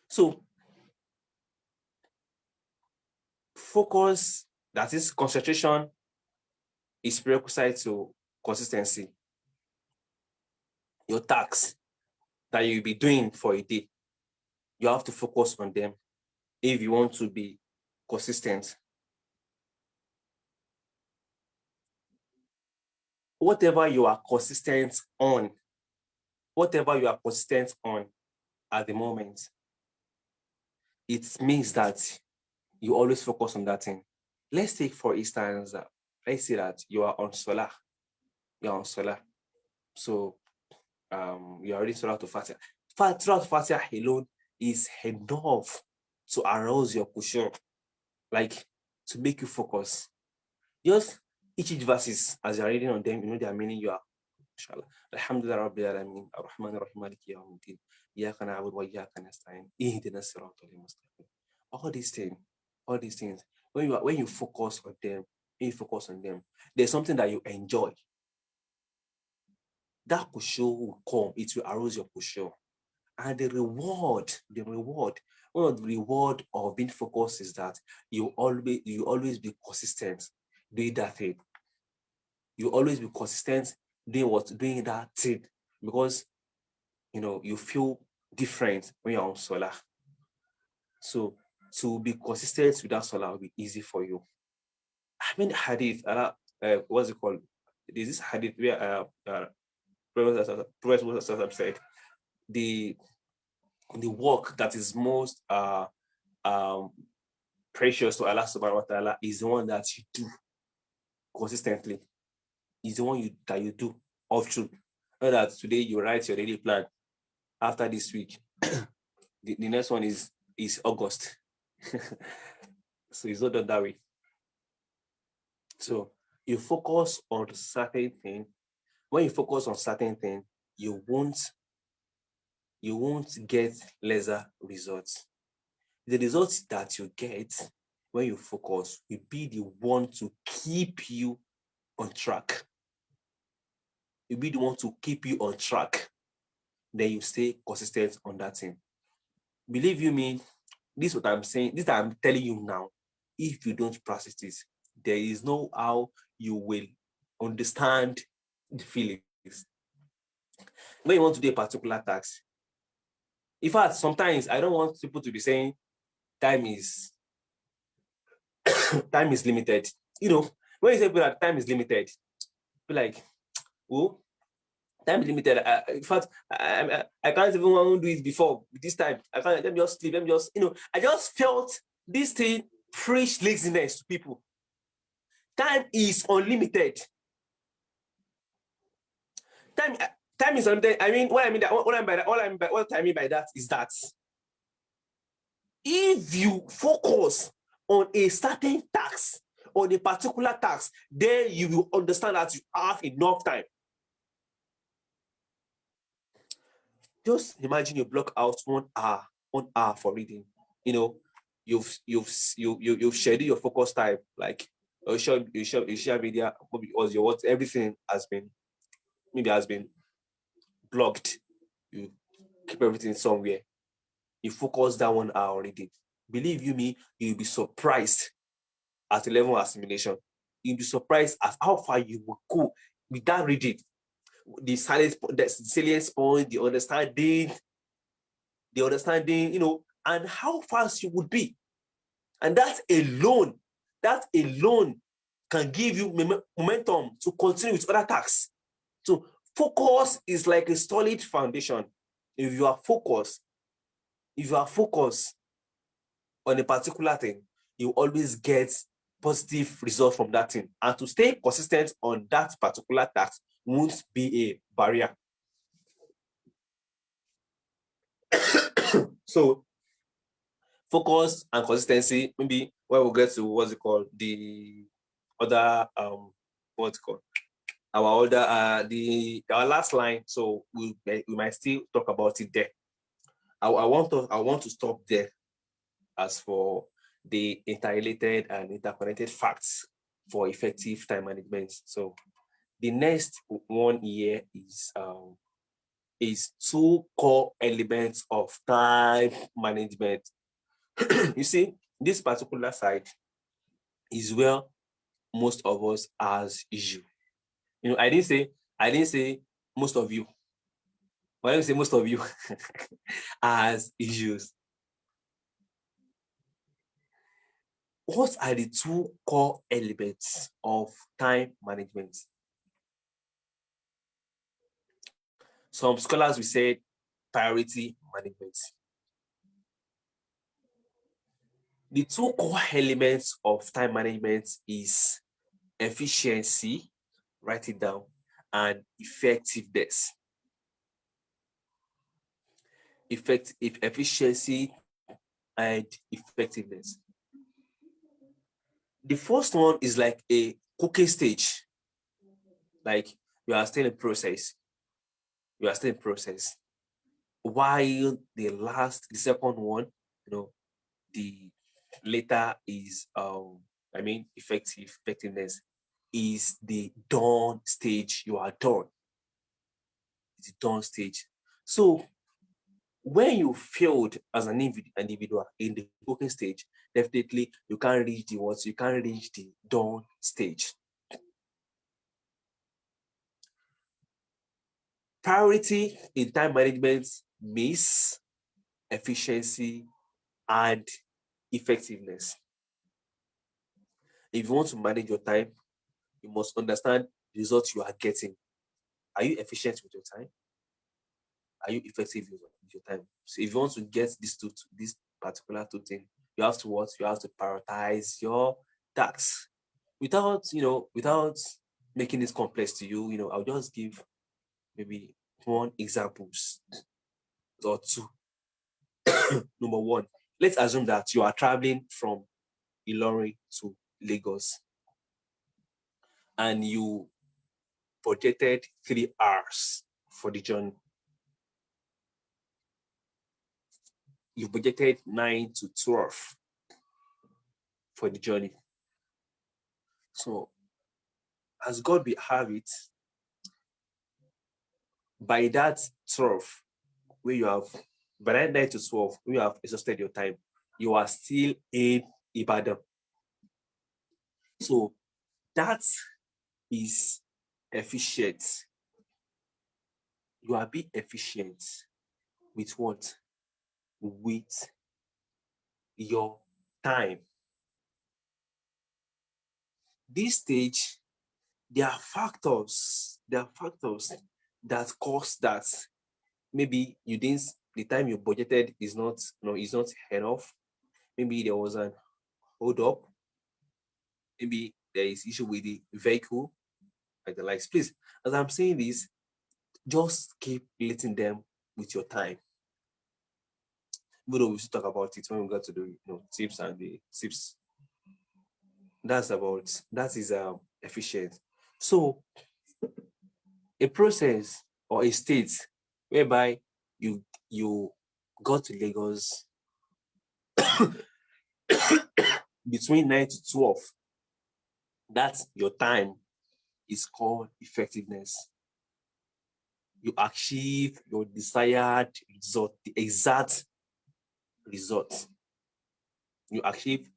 So, focus, that is concentration, is prerequisite to consistency. Your tasks that you'll be doing for a day, you have to focus on them if you want to be consistent. Whatever you are consistent on at the moment, it means that you always focus on that thing. Let's take, for instance, let's say that you are on solar. You're on solar. So you're already solar to Fatiha. Surah to Fatiha alone is enough to arouse your cushion, like to make you focus. Just each verses as you're reading on them, you know their meaning. You are inshallah. Alhamdulillah Rabbil Alamin, Ar-Rahman Ar-Rahim, Maliki Yawmiddin, Iyyaka na'budu wa iyyaka nasta'in, Ihdinas siratal mustaqim. All these things. When you focus on them, there's something that you enjoy. That kusho will come, it will arouse your kusho. And the reward, one of the reward of being focused is that you always be consistent doing that thing. You always be consistent doing that thing, because you feel different when you're on solar. So to be consistent with that solar will be easy for you. I mean, hadith, what's it called? There's this hadith where Prophet said the work that is most precious to Allah subhanahu wa ta'ala is the one that you do consistently. Is the one that you do of truth. Not that today you write your daily plan. After this week, the next one is August. So it's not done that way. So you focus on certain thing. When you focus on certain thing, you won't get lesser results. The results that you get when you focus will be the one to keep you on track. Will be the one to keep you on track. Then you stay consistent on that thing. Believe you me, this is what I'm saying. This I'm telling you now. If you don't practice this, there is no how you will understand the feelings. When you want to do a particular task, in fact, sometimes I don't want people to be saying time is limited. When you say that time is limited, be like, oh, time is limited. In fact, I can't even want to do it before this time. I can't. Let me just sleep. Let me just, I just felt this thing preach laziness to people. Time is unlimited. Time is unlimited. I mean, what I mean by that is that if you focus on a certain task, on a particular task, then you will understand that you have enough time. Just imagine you block out 1 hour for reading. You've scheduled your focus time, like you share media, because everything has been blocked. You keep everything somewhere. You focus that 1 hour reading. Believe you me, you'll be surprised at the level of assimilation. You'll be surprised at how far you will go with that reading. The salient point, the understanding, and how fast you would be. And that alone can give you momentum to continue with other tasks. So focus is like a solid foundation. If you are focused on a particular thing, you always get positive results from that thing. And to stay consistent on that particular task won't be a barrier. So focus and consistency, maybe when we get to what's it called, the other what's it called, our last line. So we might still talk about it there. I want to stop there as for the interrelated and interconnected facts for effective time management. So the next one here is 2 core elements of time management. You see, this particular side is where most of us has issue. I didn't say most of you. Why don't you say most of you has issues? What are the 2 core elements of time management? Some scholars will say priority management. The two core elements of time management is efficiency, write it down, and effectiveness. Efficiency and effectiveness. The first one is like a cooking stage, like you are still in process. You are still in process. While the second one, the later is effectiveness is the done stage. You are done. It's the done stage. So when you failed as an individual in the cooking stage, definitely you can't reach the what? You can't reach the done stage. Priority in time management means efficiency and effectiveness. If you want to manage your time, you must understand the results you are getting. Are you efficient with your time? Are you effective with your time? So if you want to get this particular two things, you have to what? You have to prioritize your tasks. Without making this complex to you, I'll just give maybe one examples or two. Number one, let's assume that you are traveling from Ilorin to Lagos and you budgeted 3 hours for the journey. You budgeted 9 to 12 for the journey. So, as God be have it, by that 12, where you have, by that 9 to 12, where you have exhausted your time, you are still in Ibadan. So, that is efficient. You are being efficient with what? With your time. This stage, there are factors that cause that. Maybe you didn't, the time you budgeted is not enough. Maybe there was an hold up. Maybe there is issue with the vehicle and the likes. Please, as I'm saying this, just keep letting them with your time. Even though we should talk about it when we got to the tips and the tips. That is efficient. So a process or a state whereby you got to Lagos between 9 to 12, that's your time, is called effectiveness. You achieve your desired result, the exact result. You achieve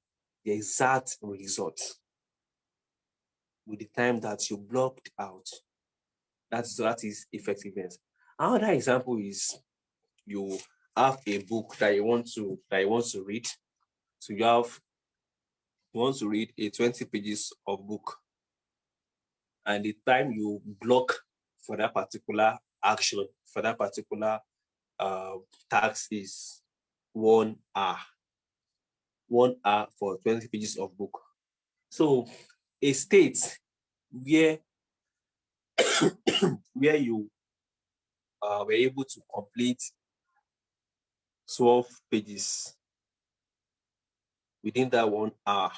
the exact result with the time that you blocked out. That is effectiveness. Another example is you have a book that you want to read. So you want to read a 20 pages of book, and the time you block for that particular action, for that particular task is 1 hour. 1 hour for 20 pages of book. So a state where where you were able to complete 12 pages within that 1 hour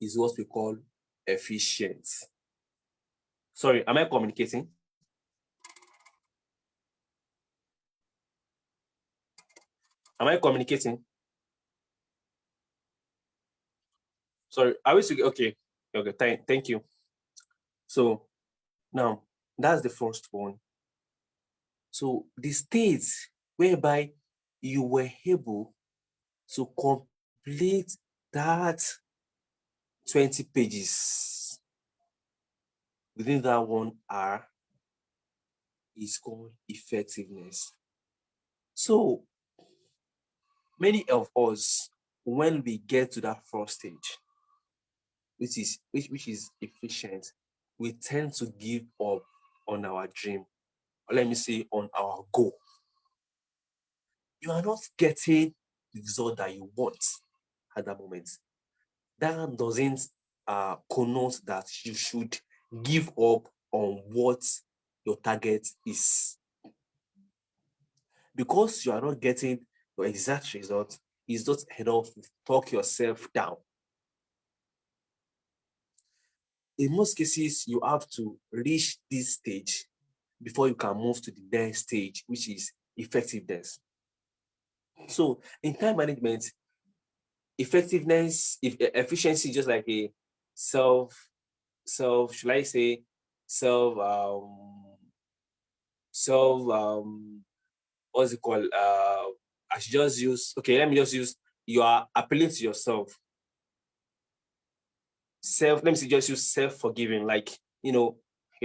is what we call efficient. Sorry, am I communicating? Am I communicating? Sorry, I wish you okay. Okay, thank you. So now that's the first one. So the states whereby you were able to complete that 20 pages within that 1 hour is called effectiveness. So many of us, when we get to that first stage, which is efficient, we tend to give up on our dream, or let me say on our goal. You are not getting the result that you want. at that moment. That doesn't connote that you should give up on what your target is. Because you are not getting your exact result, it's not enough to talk yourself down. In most cases, you have to reach this stage before you can move to the next stage, which is effectiveness. So in time management, efficiency, just like a should I say self self what's it called? I should just use, okay, let me just use, you are appealing to yourself. Let me see, just use self-forgiving, like, you're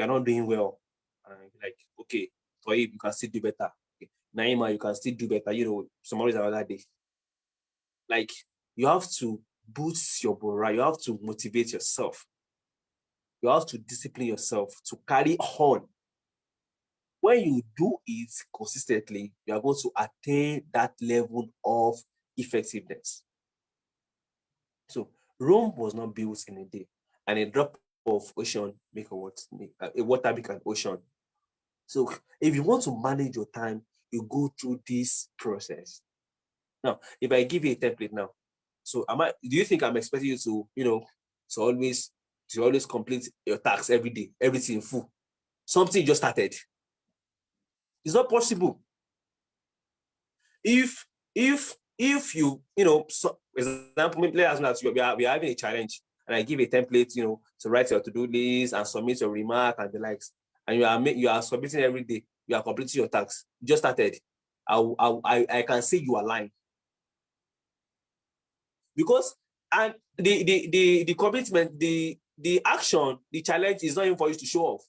not doing well. And like, okay, Toheeb, you can still do better. Okay. Naima, you can still do better, tomorrow is another day. Like, you have to boost your morale, you have to motivate yourself. You have to discipline yourself to carry on. When you do it consistently, you are going to attain that level of effectiveness. So Rome was not built in a day, and a drop of ocean make a water make an ocean. So if you want to manage your time, you go through this process. Now, if I give you a template now, so do you think I'm expecting you to, to always complete your tasks every day, everything in full? Something just started. It's not possible. If you, so example, maybe let's assume that we are having a challenge, and I give a template, to write your to-do list and submit your remark and the likes, and you are submitting every day, you are completing your tasks. You just started. I can say you are lying, because and the commitment, the action, the challenge is not even for you to show off.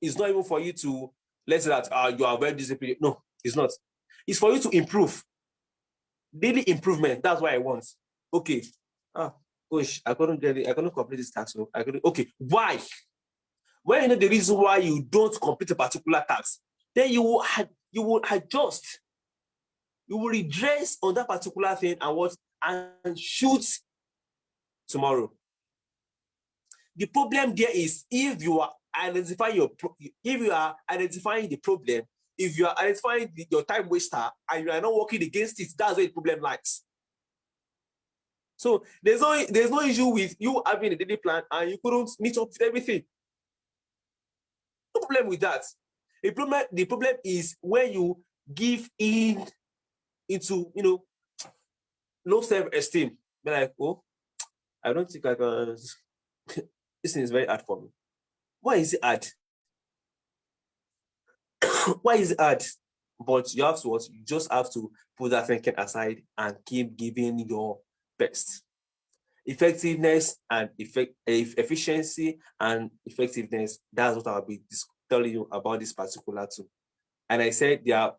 It's not even for you to let's say that you are very disciplined. No, it's not. It's for you to improve. Daily improvement. That's what I want. Okay. Gosh, I couldn't get it. I couldn't complete this task. So I couldn't. Okay. Why? When you know the reason why you don't complete a particular task, then you will adjust. You will redress on that particular thing and shoot tomorrow. The problem there is if you are identifying the problem, if you are identifying your time waster and you are not working against it, that's where the problem lies. So there's no issue with you having a daily plan and you couldn't meet up with everything. No problem with that. The problem is when you give in into low self-esteem. Be like, oh, I don't think I can. This thing is very hard for me. Why is it hard? Why is it hard? But you have to what? You just have to put that thinking aside and keep giving your best. Effectiveness and efficiency and effectiveness. That's what I'll be telling you about this particular tool. And I said they are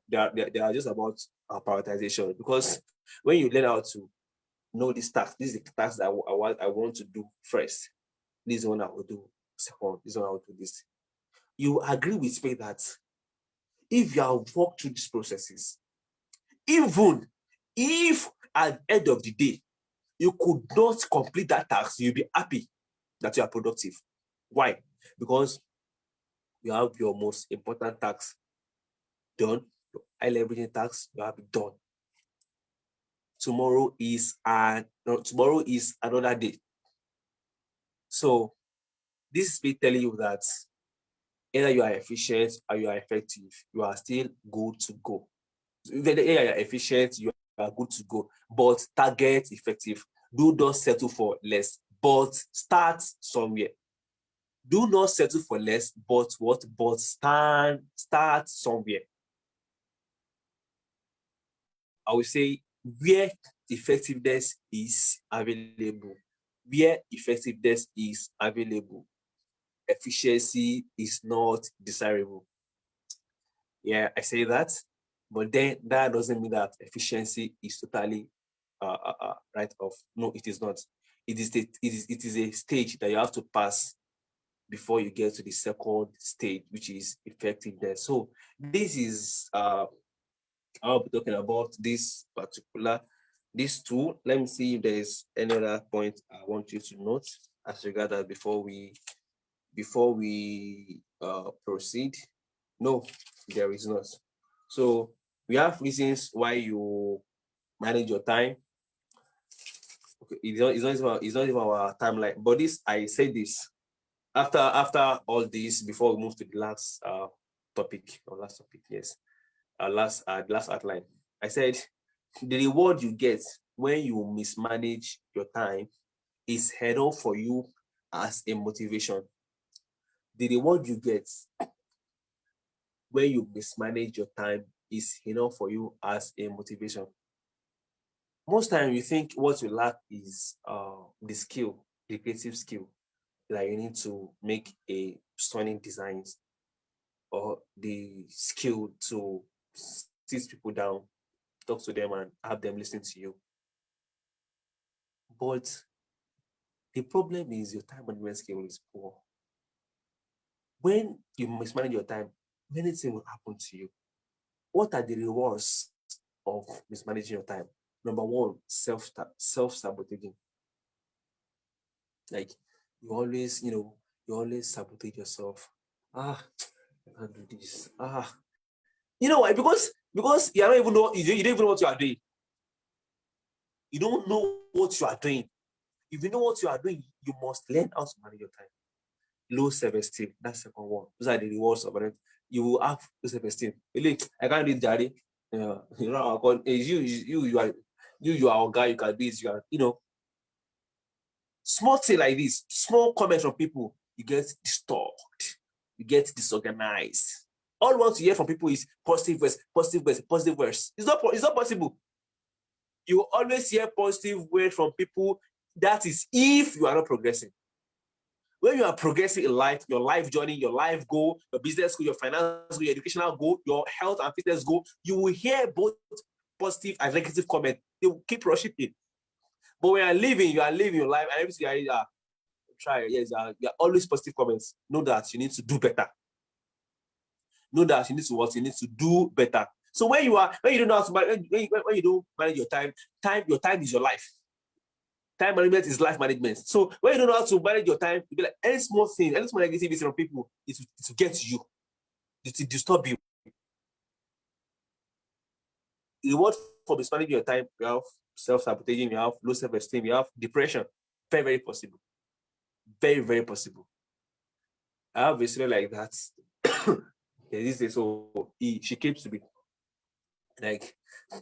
just about prioritization, because when you learn how to know this task, this is the task that I want to do first. This is one I will do second. This one I will do this. You agree with me that if you have walked through these processes, even if at the end of the day you could not complete that task, you'll be happy that you are productive. Why? Because you have your most important task done, your high leveraging task, you have it done. Tomorrow is another day. So this is me telling you that either you are efficient or you are effective, you are still good to go. Either you are efficient, you are good to go, but target effective. Do not settle for less, but start somewhere. Do not settle for less, but what? But start somewhere. I will say where effectiveness is available. Where effectiveness is available, efficiency is not desirable. Yeah, I say that, but then that doesn't mean that efficiency is totally right off. No, it is not. It is a stage that you have to pass before you get to the second stage, which is effectiveness. So this is I'll be talking about this particular these two. Let me see if there is any other point I want you to note as regard that before we proceed. No, there is not. So we have reasons why you manage your time. Okay, it's not even our timeline. But this, I say this after all this, before we move to the last topic or last topic, yes, last outline. I said the reward you get when you mismanage your time is head on for you as a motivation. The reward you get when you mismanage your time is enough for you as a motivation. Most time you think what you lack is the skill, the creative skill that you need to make a stunning designs, or the skill to sit people down, talk to them and have them listen to you. But the problem is your time management skill is poor. When you mismanage your time, many things will happen to you. What are the rewards of mismanaging your time? Number one, self-sabotaging. Like you always sabotage yourself. I can't do this. You know why? Because you don't even know you don't even know what you are doing. You don't know what you are doing. If you know what you are doing, you must learn how to manage your time. Low self-esteem. That's the second one. Those are the rewards of it. You will have low self-esteem. Really, I can't do it, daddy. You know, you are a guy, you can do it, small thing like this, small comments from people, you get disturbed, you get disorganized. All you want to hear from people is positive words, positive words, positive words. It's not possible. You always hear positive words from people. That is if you are not progressing. When you are progressing in life, your life journey, your life goal, your business goal, your finance goal, your educational goal, your health and fitness goal, you will hear both positive and negative comments. They will keep rushing it. But when you are living your life, and everything you are try. Yes, you are always positive comments. Know that you need to do better. Know that you need to what you need to do better. So when you don't know how to manage, when you don't manage your time, your time is your life. Time management is life management. So when you don't know how to manage your time, you be like any small thing, any small negativity from people, it will get to you, it will disturb you. The reward for mismanaging your time, you have self-sabotaging, you have low self-esteem, you have depression. Very, very possible. Very, very possible. I have a student like that. She keeps to be like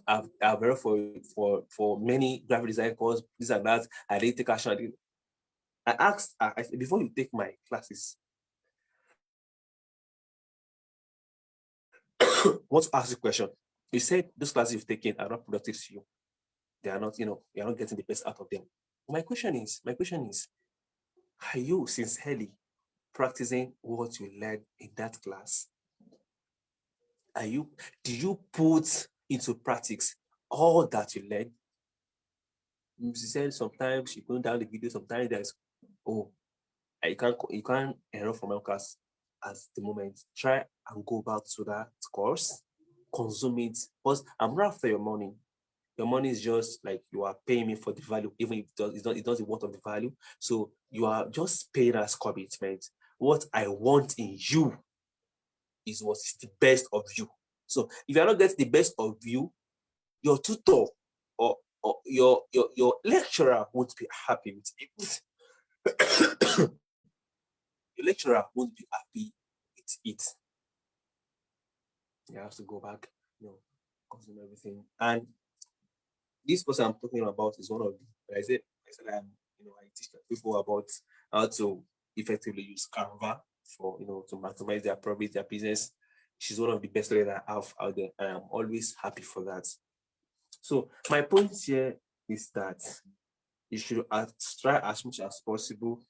I've heard for many graphic design courses, this and that. I didn't take action. I asked, I said, before you take my classes, want to ask you a question. You said those classes you've taken are not productive to you. They are not, you're not getting the best out of them. My question is, are you sincerely practicing what you learned in that class? Do you put into practice all that you learned? She said sometimes she put down the video, sometimes there's you can't enroll for my class at the moment. Try and go back to that course, consume it. Because I'm not after your money. Your money is just like you are paying me for the value, even if it's not the worth of the value. So you are just paying as commitment. What I want in you is what is the best of you. So if you're not getting the best of you, your tutor or your lecturer won't be happy with it. Your lecturer won't be happy with it. You have to go back, consume everything. And this person I'm talking about is one of the. I said I teach people about how to effectively use Canva for to maximize their profit, their business. She's one of the best learners I have out there, and I'm always happy for that. So my point here is that you should try as much as possible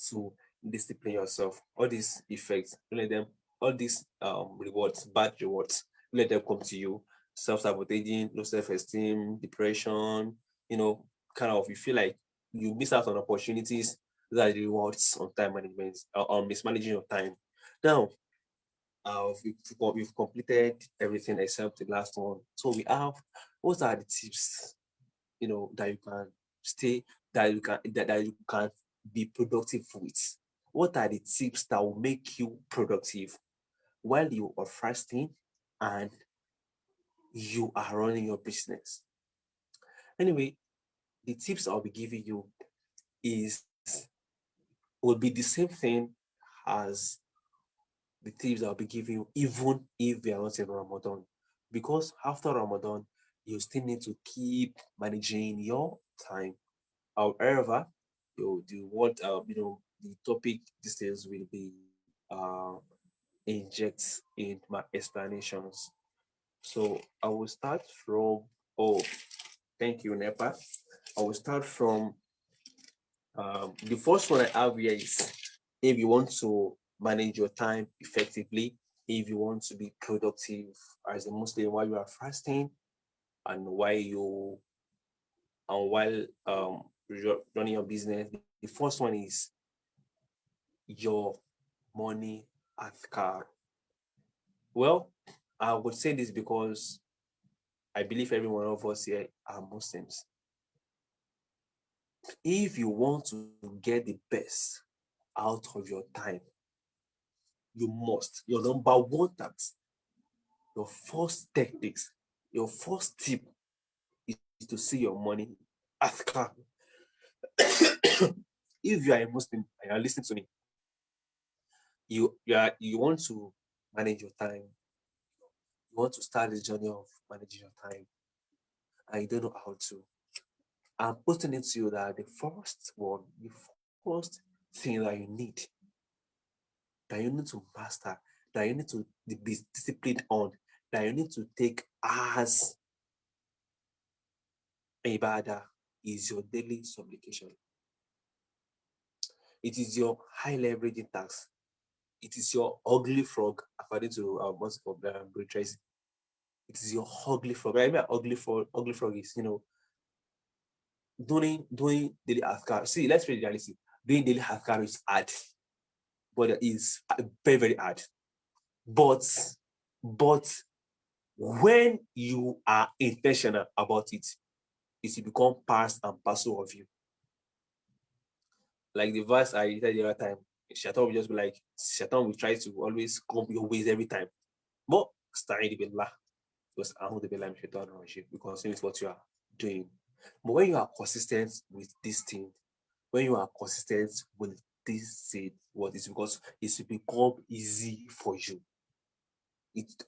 to discipline yourself. All these effects, don't let them, all these rewards, bad rewards, don't let them come to you. Self-sabotaging, low self-esteem, depression, kind of you feel like you miss out on opportunities. Those are the rewards on time management, on mismanaging your time. Now, we've completed everything except the last one. So we have What are the tips, that you can stay, that you can be productive with? What are the tips that will make you productive while you are fasting and you are running your business? Anyway, the tips I'll be giving you is will be the same thing as the tips I'll be giving you, even if we are not in Ramadan. Because after Ramadan, you still need to keep managing your time. However, the what the topic details will be inject in my explanations. So I will start from thank you, Nepa. I will start from the first one I have here is, if you want to manage your time effectively, if you want to be productive as a Muslim while you are fasting and while running your business, the first one is your money car. Well, I would say this because I believe every one of us here are Muslims. If you want to get the best out of your time, you must. Your number one task, your first techniques, your first tip is to see your money car. If you are a Muslim and you are listening to me, you want to manage your time. You want to start the journey of managing your time, and you don't know how to. I'm putting it to you that the first thing that you need to master, that you need to be disciplined on, that you need to take as ibadah is your daily supplication. It is your high leveraging task. It is your ugly frog, according to what's called Tracy. It is your ugly frog. I mean, ugly frog is doing daily askar. See, let's be realistic. Doing daily askar is hard, but it is very very hard. But when you are intentional about it, it will become part and parcel of you. Like the verse I said the other time, Shaitan will just be like, Shaitan will try to always come your ways every time. But sta'in billah, because it's what you are doing. But when you are consistent with this thing, when you are consistent with this thing, what is because it will become easy for you. It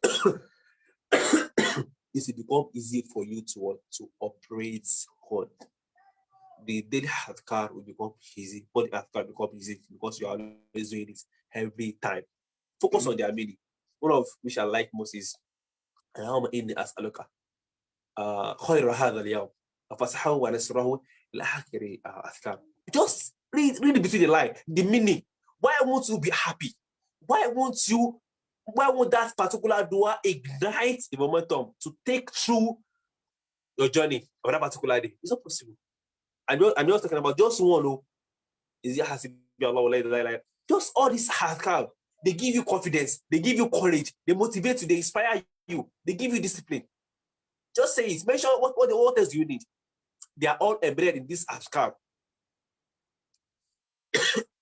it will become easy for you to operate on. The daily car will become easy, but the car will become easy because you are always doing it every time. Focus on the ability. One of which I like most is اللهم إني أسألك خير هذا اليوم فصحه ونسره إلى آخر أذكار. Just read between the line, the meaning. Why won't you be happy? Why won't that particular dua ignite the momentum to take through your journey on that particular day? It's not possible. I'm just talking about just one. Is it has to be Allah? Just all this hard. They give you confidence. They give you courage. They motivate you. They inspire you. They give you discipline. Just say it. Mention what else do you need. They are all embedded in this Ashkar.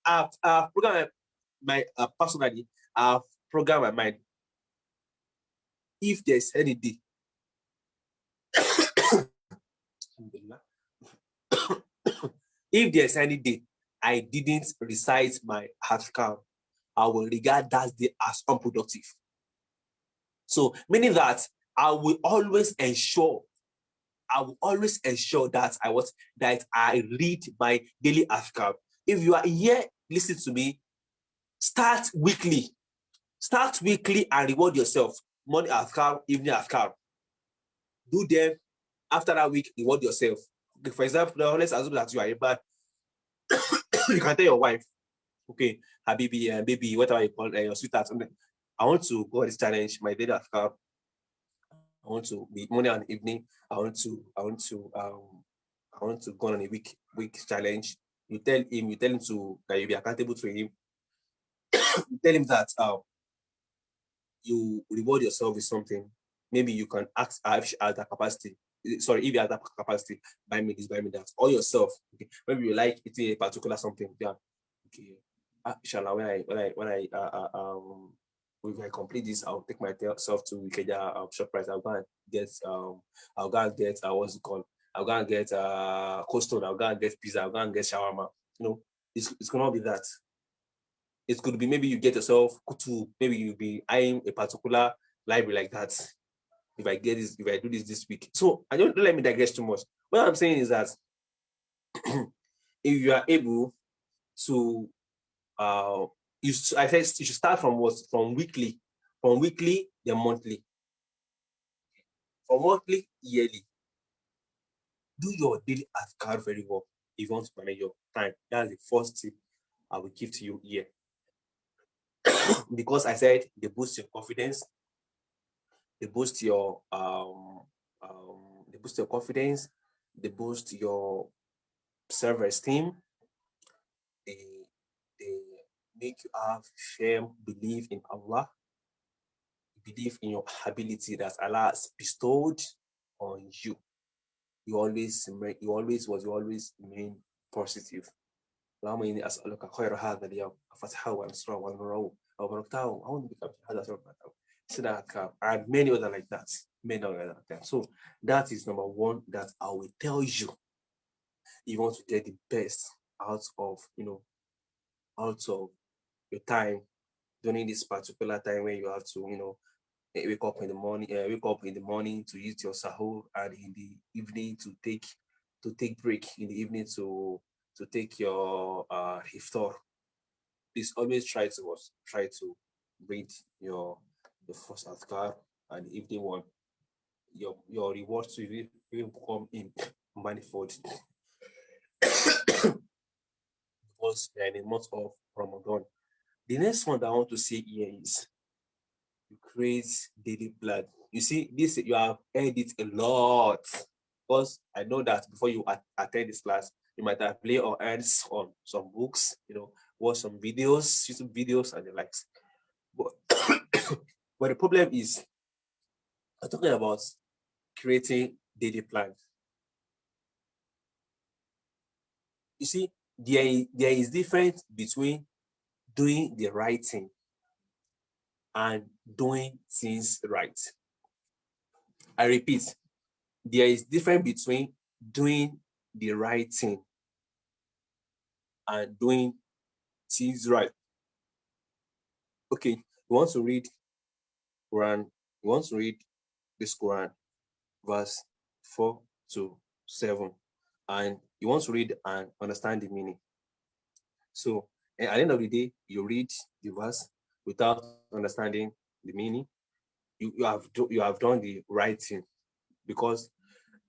I've programmed my personally. I've programmed my mind. If there's any day, if there's any day I didn't recite my Ashkar, I will regard that day as unproductive. So meaning that I will always ensure that I read my daily Ashkar. If you are here, listen to me. Start weekly and reward yourself. Morning Ashkar, evening Ashkar. Do them. After that week, reward yourself. For example, let's assume that you are a man. You can tell your wife, okay, Habibi, baby, whatever you call your sweetheart. I want to go on this challenge, my daily Ashkar. I want to be morning and evening. I want to go on a week challenge. You tell him that you'll be accountable to him. You tell him that you reward yourself with something. Maybe you can ask her if she has that capacity. sorry, if you have that capacity, buy me this, buy me that, or yourself. Okay, maybe you like eating a particular something. Yeah, okay. Inshallah, when I complete this, I'll take myself to Ikeja Shoprite. I'll go and get what's it called? I'll go and get Cold Stone. I'll go and get pizza. I'll go and get shawarma. You know, it's gonna be that. It could be maybe you get yourself to maybe you'll be eyeing a particular library like that. If I get this, if I do this week. So I don't let me digress too much. What I'm saying is that if you are able to I think you should start from what? From weekly, then monthly. From monthly, yearly. Do your daily adhkar very well if you want to manage your time. That's the first tip I will give to you here. Because I said they boost your confidence, they boost your confidence, they boost your self-esteem, they they make you have firm belief in Allah, believe in your ability that Allah has bestowed on you. You always remain positive. اللهم إني أسألك خير هذا اليوم فتحه وأنصره ونوره وبركته أعوذ بك من هذا الشر. So that and many other like that, many other like that. So that is number one that I will tell you. You want to get the best out of your time during this particular time when you have to wake up in the morning to eat your sahur, and in the evening to take break in the evening to take your iftar. Please always try to read the first adhkar and the evening one. Your rewards will come in manifold. Because we are in the month of Ramadan. The next one that I want to say here is you create daily plan. You see, this you have heard it a lot, because I know that before you attend this class, you might have played or hands on some books, watch some videos, YouTube videos, and the likes. But but the problem is, I'm talking about creating daily plans. You see, there is difference between doing the right thing and doing things right. I repeat, there is difference between doing the right thing and doing things right. Okay, you want to read Quran, you want to read this Quran, verse 4 to 7, and you want to read and understand the meaning. So at the end of the day, you read the verse without understanding the meaning. You have done the right thing, because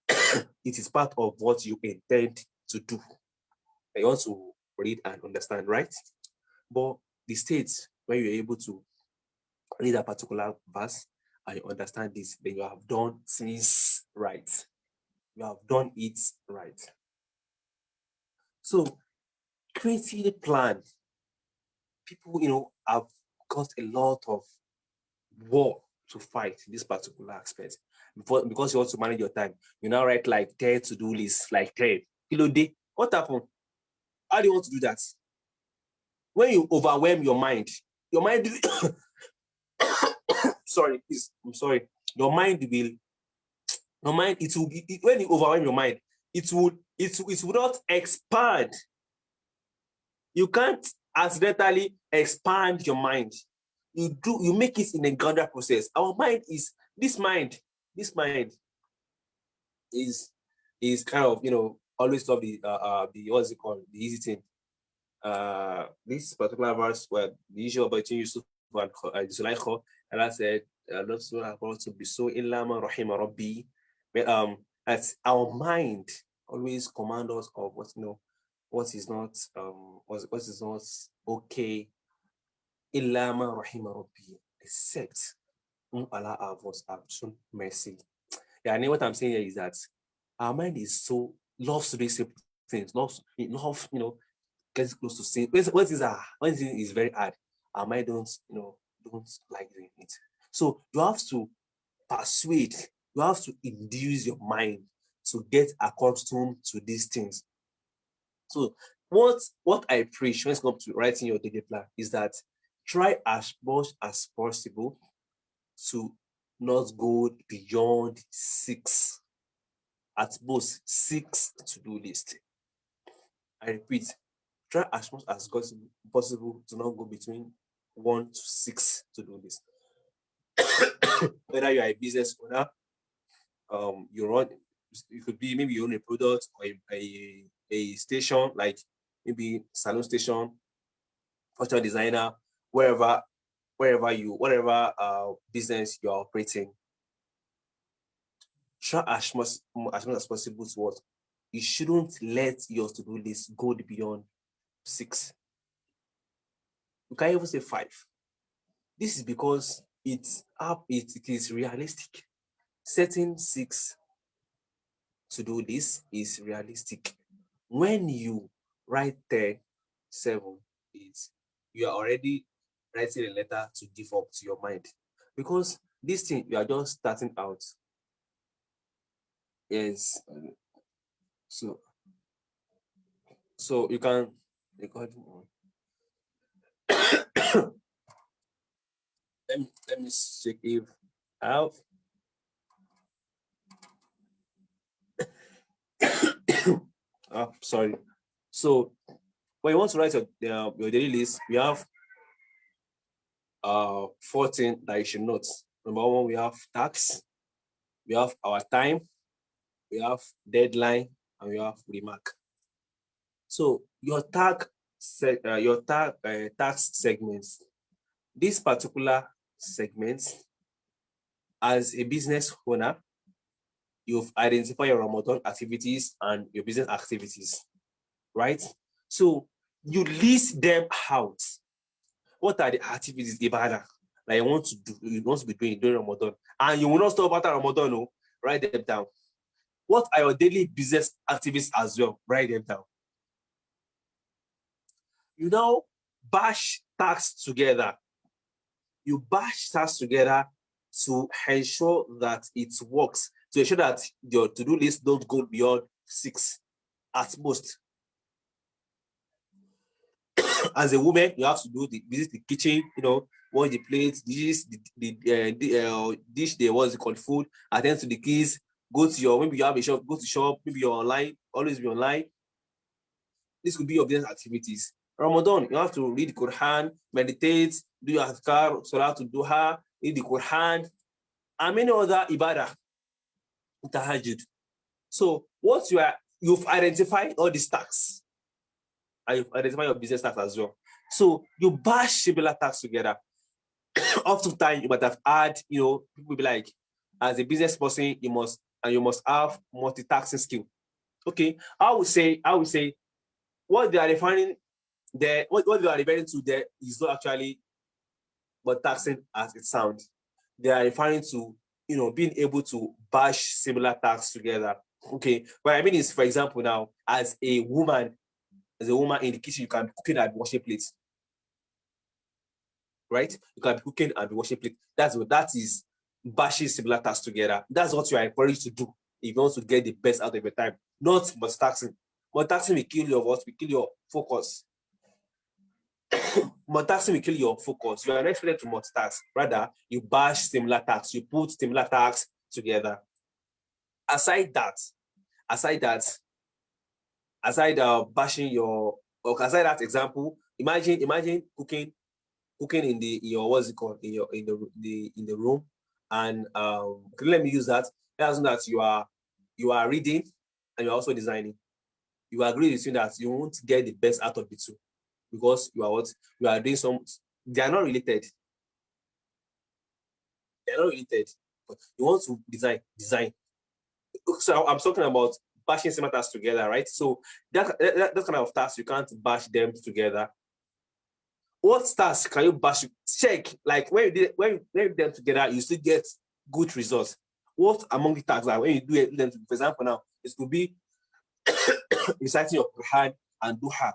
it is part of what you intend to do. You want to read and understand, right? But the states where you're able to read a particular verse and you understand this, then you have done things right. You have done it right. So creating a plan, people, have got a lot of war to fight in this particular aspect. Because you want to manage your time, you now write like 10 to-do lists, like 10. Day. What happened? How do you want to do that? When you overwhelm your mind sorry, please, I'm sorry. Your mind, it will be, when you overwhelm your mind, it will not expand. You can't accidentally expand your mind. You make it in a gradual process. Our mind is this mind is kind of always love the what's it called, the easy thing. This particular verse where the issue between Yusuf and Zulaikha, and I said, not so about to be so illama rahima rabbi. That our mind always command us of what is not what is not okay. Illama rahima rabbi, except Allah have shown mercy. Yeah, I know what I'm saying here is that our mind is so loves to do simple things, loves gets close to sin. When sin is very hard, our mind don't like doing it. So you have to persuade You have to induce your mind to get accustomed to these things. So what I preach when it comes to writing your daily plan is that try as much as possible to not go beyond 6, at most 6 to-do list. I repeat, try as much as possible to not go between 1 to 6 to-do list. Whether you are a business owner, you run, it could be maybe you own a product or a station, like maybe salon station, fashion designer, whatever business you are operating. Try as much as possible to what you shouldn't let your to-do list go beyond 6. You can even say 5. This is because it is realistic. Setting 6 to-do list is realistic. When you write 10, 7, 8, you are already writing a letter to give up to your mind, because this thing you are just starting out. Yes. So you can record. let me check if I have. Sorry. So when you want to write your daily list, we have 14 that you should note. Number 1, we have tasks, we have our time, we have deadline, and we have remark. So your task segments. This particular segment, as a business owner, you've identified your Ramadan activities and your business activities, right? So you list them out. What are the activities, Ibadah, that you want to be doing during Ramadan? And you will not stop after Ramadan, no? Write them down. What are your daily business activities as well? Write them down. You now bash tasks together. You bash tasks together to ensure that it works, to ensure that your to-do list don't go beyond 6 at most. As a woman, you have to visit the kitchen, wash the plates, dish the what's it called, food, attend to the kids, go to maybe you have a shop, go to shop, maybe you're online, always be online. This could be your business activities. Ramadan, you have to read the Quran, meditate, do your adhkar, salah to duha, read the Quran, and many other ibadah, tahajjud. So you've identified all these tasks, and you've identified your business tasks as well. So you bash similar tasks together. Oftentimes you might have had, people be like, as a business person, you must have multitasking skill. Okay, I would say what they are referring there, what they are referring to there is not actually multitasking as it sounds. They are referring to, being able to bash similar tasks together. Okay, what I mean is, for example, now as a woman in the kitchen, you can be cooking and washing plates, right? You can be cooking and be washing plates. That is bashing similar tasks together. That's what you are encouraged to do if you want to get the best out of your time, not multitasking. Multitasking will kill your what? Will kill your focus. Multitasking will kill your focus. You are not expected to multitask. Rather, you bash similar tasks. You put similar tasks together. Aside bashing aside that example, imagine cooking in your what's it called, in the room, and let me use that. That's that you are reading and you're also designing. You agree with me that you won't get the best out of the two, because you are doing they are not related. But you want to design. So I'm talking about bashing similar tasks together, right? So that kind of tasks, you can't bash them together. What tasks can you bash? Check, like when you do them together, you still get good results. What among the tasks that when you do them, for example, now it could be reciting your Quran and duha.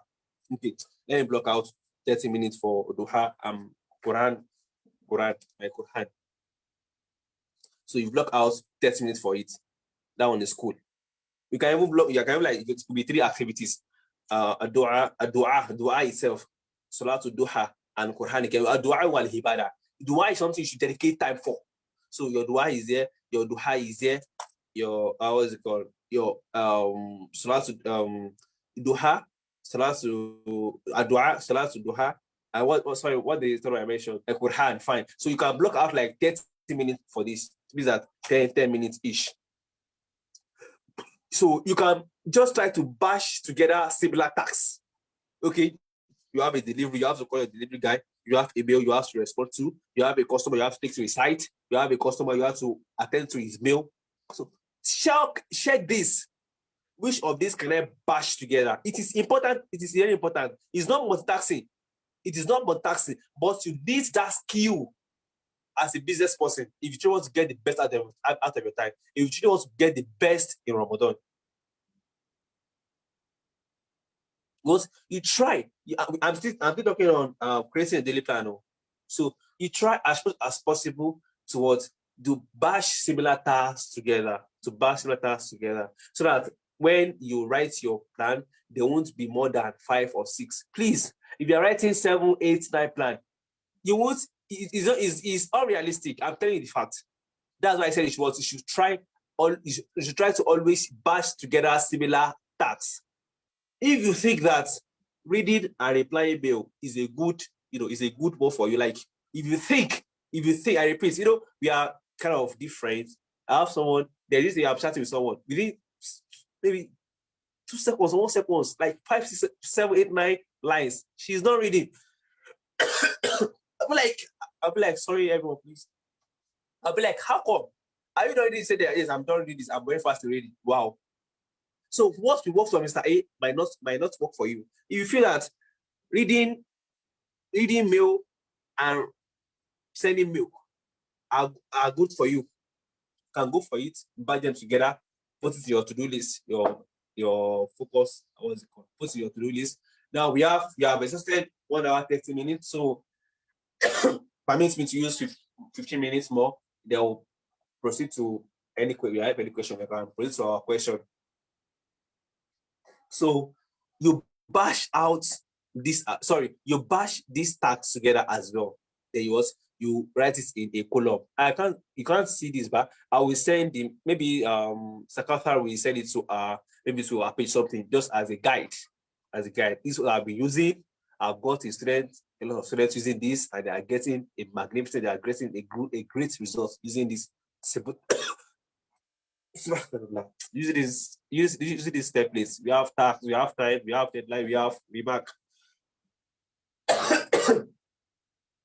Okay, let me block out 30 minutes for duha and Quran, my Quran. So you block out 30 minutes for it. That one is cool. You can even block, you can even like, it could be 3 activities. Dua itself, Salatul Duha, and Quranic. Dua wal Hibada. Dua is something you should dedicate time for. So your dua is there, your duha is there, your what is it called? Your Salatul Duha, Salatul Dua, Salatul Duha, and what the story I mentioned? A Quran, fine. So you can block out like 30 minutes for this. It means that 10 minutes each. So you can just try to bash together similar tasks. Okay, you have a delivery, you have to call your delivery guy, you have a mail you have to respond to, you have a customer you have to take to his site, you have a customer you have to attend to his mail. So check this. Which of these can I bash together? It is important, it is very important. It's not multitasking. It is not multitasking, but you need that skill as a business person if you truly want to get the best out of your time, if you truly want to get the best in Ramadan. Because you try, I'm still talking on creating a daily plan. So you try as much as possible towards to bash similar tasks together, so that when you write your plan, there won't be more than 5 or 6. Please, if you're writing 7, 8, 9 plan, you won't. It's unrealistic. I'm telling you the fact. That's why I said you should try to always bash together similar tasks. If you think that reading and replying mail is a good, is a good one for you, like if you think, I repeat, we are kind of different. I have someone, there is I'm chatting with someone within maybe 2 seconds, 1 second, like 5, 6, 7, 8, 9 lines. She's not reading. I'll be like, sorry, everyone, please. I'll be like, how come? Are you not reading? Say that, yes, I'm done reading this. I'm very fast to read it. Wow. So what will work for Mr. A might not work for you. If you feel that reading mail and sending mail are good for you, can go for it, batch them together, put it in your to-do list, your focus, what is it called? Put it in your to-do list. Now we have exhausted 1 hour 30 minutes, so permits me to use 15 minutes more. They'll proceed to any question. We have any question, we can proceed to our question. So you bash out this, you bash these tags together as well. Then you write it in a column. You can't see this, but I will send him, maybe Sakathar will send it to maybe to a page something, just as a guide. This is what I've been using. I've got a lot of students using this, and they are getting a magnificent, they are getting a great result using this simple using these templates. We have tasks, we have time, we have deadline, we have remark.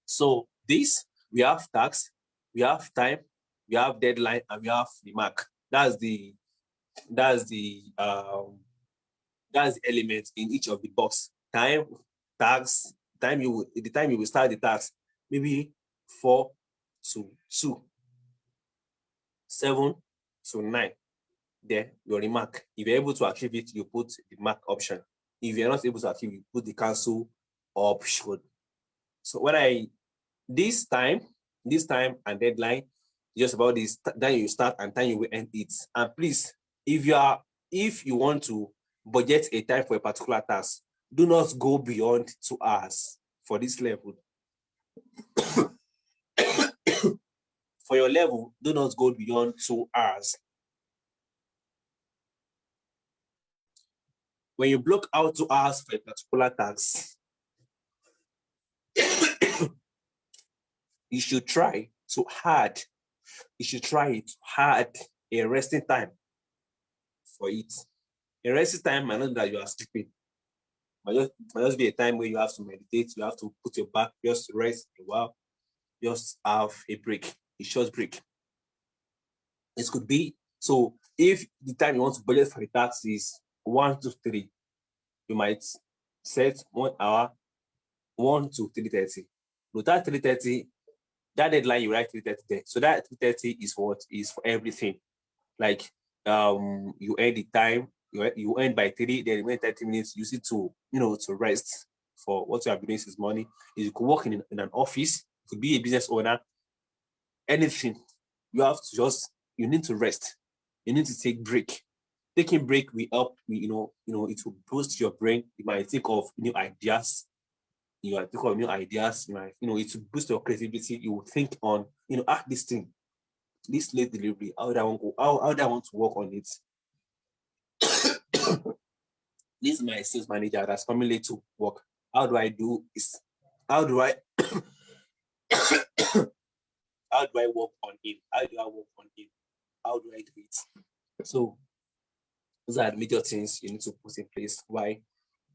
So this, we have tasks, we have time, we have deadline, and we have remark. That's the element in each of the box. Time, tasks, the time you will start the task, maybe 4 to 2, 7 to 9. There, your remark. If you're able to achieve it, you put the mark option. If you're not able to achieve it, you put the cancel option. So this time and deadline, just about this, then you start and time you will end it. And please, if you want to budget a time for a particular task, do not go beyond 2 hours for this level. For your level, do not go beyond 2 hours. When you block out 2 hours for a particular task, you should try to add a resting time for it. A resting time might not be that you are sleeping. Might just be a time where you have to meditate, you have to put your back, just rest a while, just have a break, a short break. It could be, so if the time you want to budget for the task is 1 to 3, you might set 1 hour, 1 to 3:30. With that 3:30, that deadline you write 3:30 there. So that 3:30 is what is for everything. Like you end the time, you end by 3, then remain 30 minutes, use it to to rest for what you have been doing this morning. You could work in an office, you could be a business owner, anything. you need to rest. You need to take break. Taking break will help, it will boost your brain. You might think of new ideas. You might think of new ideas. It will boost your creativity. You will think on, this thing, this late delivery, how do I want to how do I want to work on it? This is my sales manager that's coming late to work. How do I do this? How do I how do I work on it? How do I work on it? How do I do it? So those are the major things you need to put in place while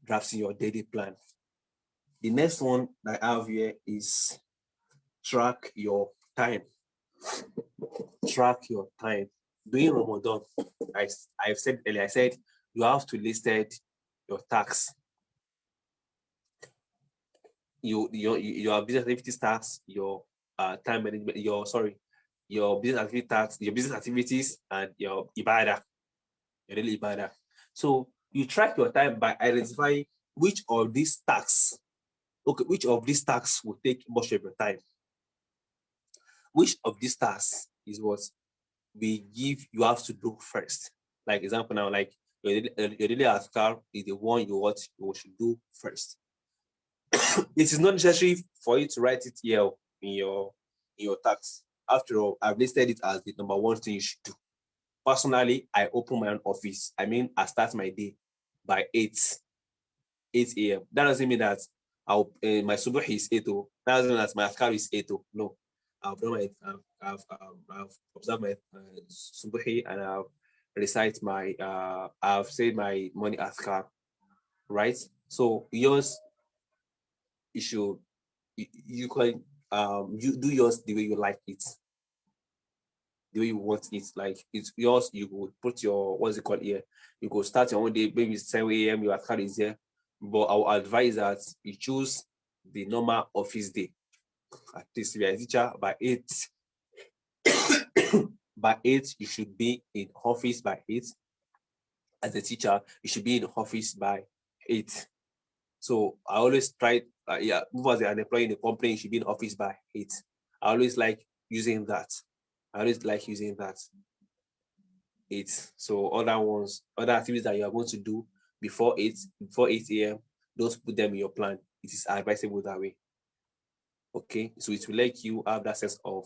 drafting your daily plan. The next one I have here is track your time. Track your time. During Ramadan, I've said earlier, I said you have to listed your tasks. Your business activities tasks, your time management, your business activity tasks, your business activities, and your ibadah, your daily ibadah. So you track your time by identifying which of these tasks will take much of your time. Which of these tasks is what you have to do first. Like example now, like your daily askar is the one you should do first. It is not necessary for you to write it here in your tasks. After all, I've listed it as the number one thing you should do. Personally, I open my own office. I start my day by 8 a.m. That doesn't mean that my subuh is 8. That doesn't mean that my askar is 8. No, I've done I've observed my subuhi, and I've recite my I've said my morning askar, right? So yours, you can you do yours the way you like it, the way you want it. Like it's yours. You would put your, what's it called here? You go start your own day, maybe 7 a.m. Your askar is here, but I will advise that you choose the normal office day. At least if you're a teacher, by 8 by 8 you should be in office by 8. As a teacher, you should be in office by 8. So I always try, move as an employee in the company, you should be in office by 8. I always like using that. 8. So other activities that you are going to do before 8 a.m., don't put them in your plan. It is advisable that way. Okay, so it will let you have that sense of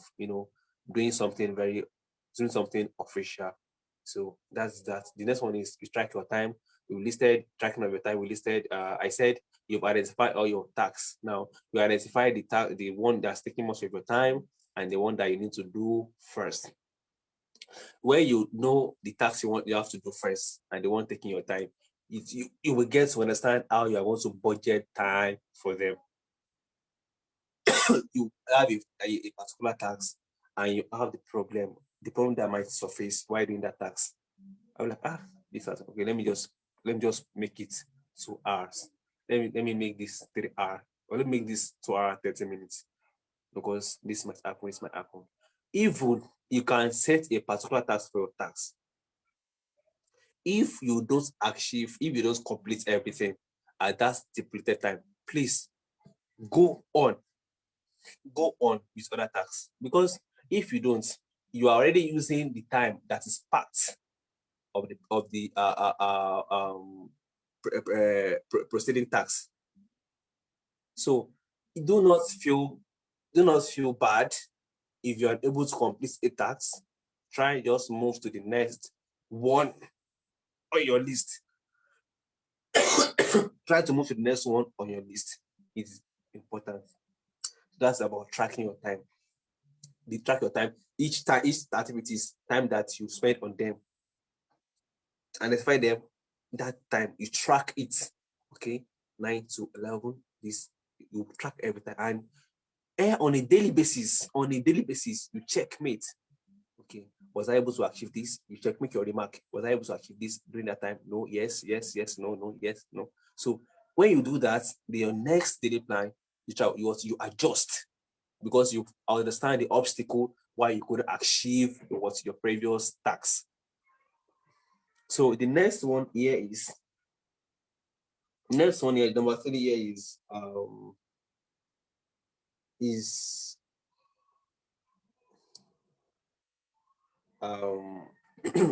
doing something official. So that's that. The next one is you track your time. We listed tracking of your time. We listed. I said you've identified all your tasks. Now you identify the one that's taking most of your time, and the one that you need to do first. Where you know the tasks you have to do first, and the one taking your time, you will get to understand how you are going to budget time for them. You have a particular task, and you have the problem that might surface while doing that task. I'm like, this is okay. Let me just make it 2 hours. Let me make this 3 hours, or let me make this 2 hours 30 minutes, because this might happen. Even you can set a particular task for your task. If you don't complete everything at that stipulated time, please go on with other tasks, because if you don't, you are already using the time that is part of the proceeding tax. So do not feel bad if you are able to complete a tax. Try just move to the next one on your list. Try to move to the next one on your list. It is important. That's about tracking your time. Track your time. Each activities, time that you spend on them. Identify them. That time you track it. Okay, 9 to 11. This you track every time, and on a daily basis, you checkmate. Okay, was I able to achieve this? You checkmate your remark. Was I able to achieve this during that time? No, yes, no, yes, no. So when you do that, your next daily plan, you adjust, because you understand the obstacle why you couldn't achieve your previous task. So the next one here, number 3 here is Um,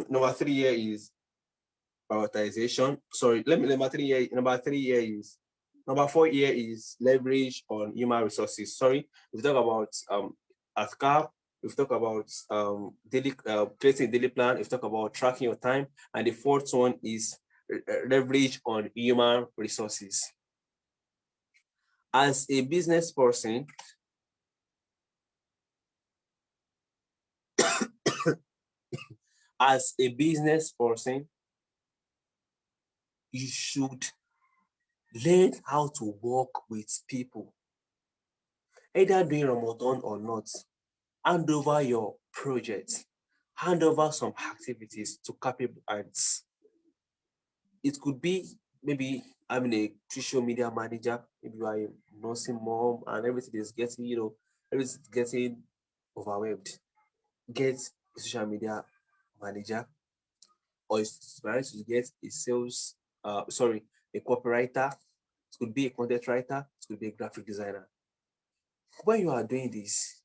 number 3 here is prioritization. Sorry, number 4 here is leverage on human resources. Sorry, we talk about ASCAP, we've talked about daily creating a daily plan, we've talked about tracking your time, and the fourth one is leverage on human resources. As a business person, you should learn how to work with people, either during Ramadan or not. Hand over your project, hand over some activities to capable hands. It could be maybe having a social media manager, maybe you are a nursing mom and everything is getting, everything's getting overwhelmed. Get a social media manager, or it's nice to get a a copywriter. It could be a content writer, it could be a graphic designer. When you are doing this,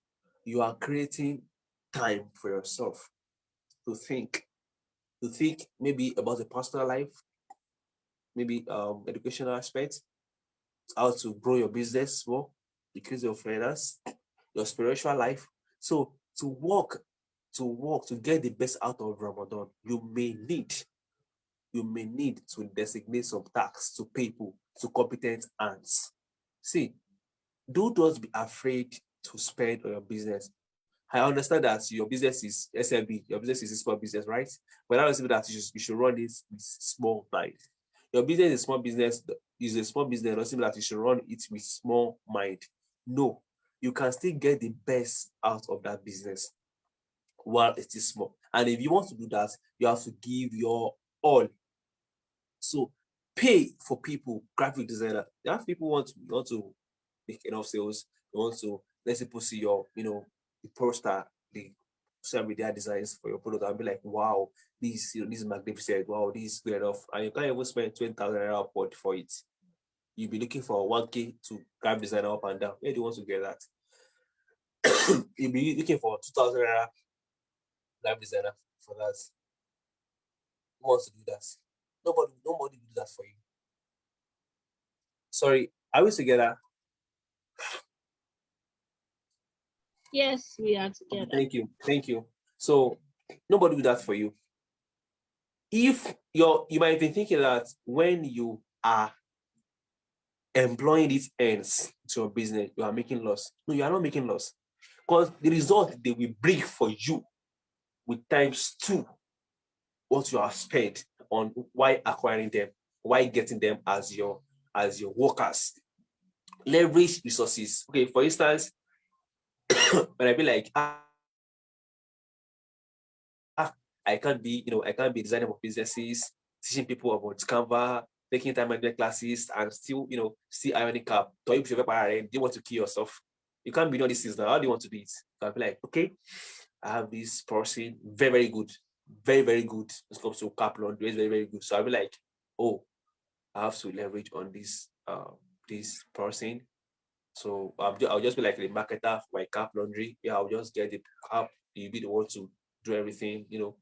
you are creating time for yourself to think, maybe about the personal life, maybe educational aspects, how to grow your business more, increase your finance, your spiritual life. So to get the best out of Ramadan, you may need to designate some tasks to people, to competent hands. See, do not be afraid to spend on your business. I understand that your business is SMB, your business is a small business, right? But that doesn't mean that you should run it with small mind. Your business is a small business, doesn't mean that you should run it with small mind. No, you can still get the best out of that business while it is small. And if you want to do that, you have to give your all. So pay for people, graphic designer. There are people want to make enough sales. You want to let people see your, the poster, the social media designs for your product and be like, wow, this is magnificent. Wow, this is good enough. And you can't even spend 20,000 naira for it. You'll be looking for 1K to graphic designer up and down. Where do you want to get that? You'll be looking for 2,000 naira graphic designer for that. Who wants to do that? Nobody will do that for you. Sorry, are we together? Yes, we are together. Thank you. So nobody will do that for you. If you might be thinking that when you are employing these ends to your business, you are making loss. No, you are not making loss, because the result they will bring for you with times 2 what you have spent on why acquiring them, why getting them as your workers. Leverage resources. Okay, for instance, when I be like, I can't be designing for businesses, teaching people about Canva, taking time management classes, and still ironing cap. Do you want to kill yourself? You can't be doing these things now. How do you want to do it? So I'll be like, okay, I have this person, very, very good, very, very good. It's comes to cap laundry, very, very good. So I'll be like, oh, I have to leverage on this person. So I'll just be like the marketer for my cap laundry. Yeah, I'll just get the cap. You'll be the one to do everything, do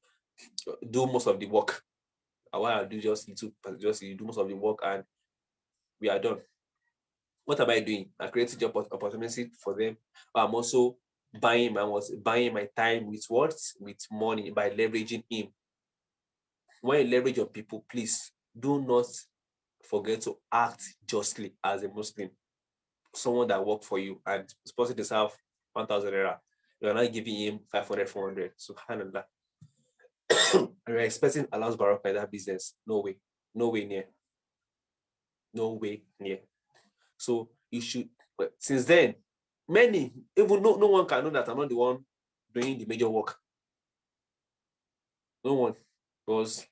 most of the work. And what I'll do just you do most of the work and we are done. What am I doing? I created job opportunity for them. I'm also buying my time with what? With money by leveraging him. When you leverage your people, please do not forget to act justly as a Muslim. Someone that work for you and supposed to have 1,000 naira. You're not giving him 500, 400. Subhanallah. And you're expecting Allah's barakah in that business. No way. No way near. No way near. So you should, but since then, even no one can know that I'm not the one doing the major work. No one. Because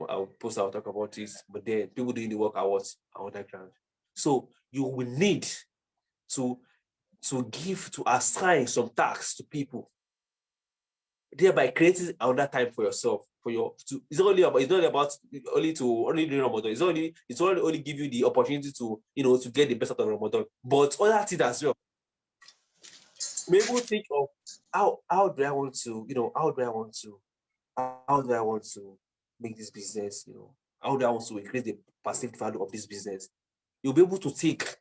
I'll talk about this, but then people doing the work are underground. So you will need to assign some tasks to people, thereby creating another time for yourself. It's not about only doing Ramadan. It's only give you the opportunity to to get the best out of Ramadan, but other things as well. maybe think of how do I want to, how do I want to make this business, how do I want to increase the perceived value of this business? You'll be able to think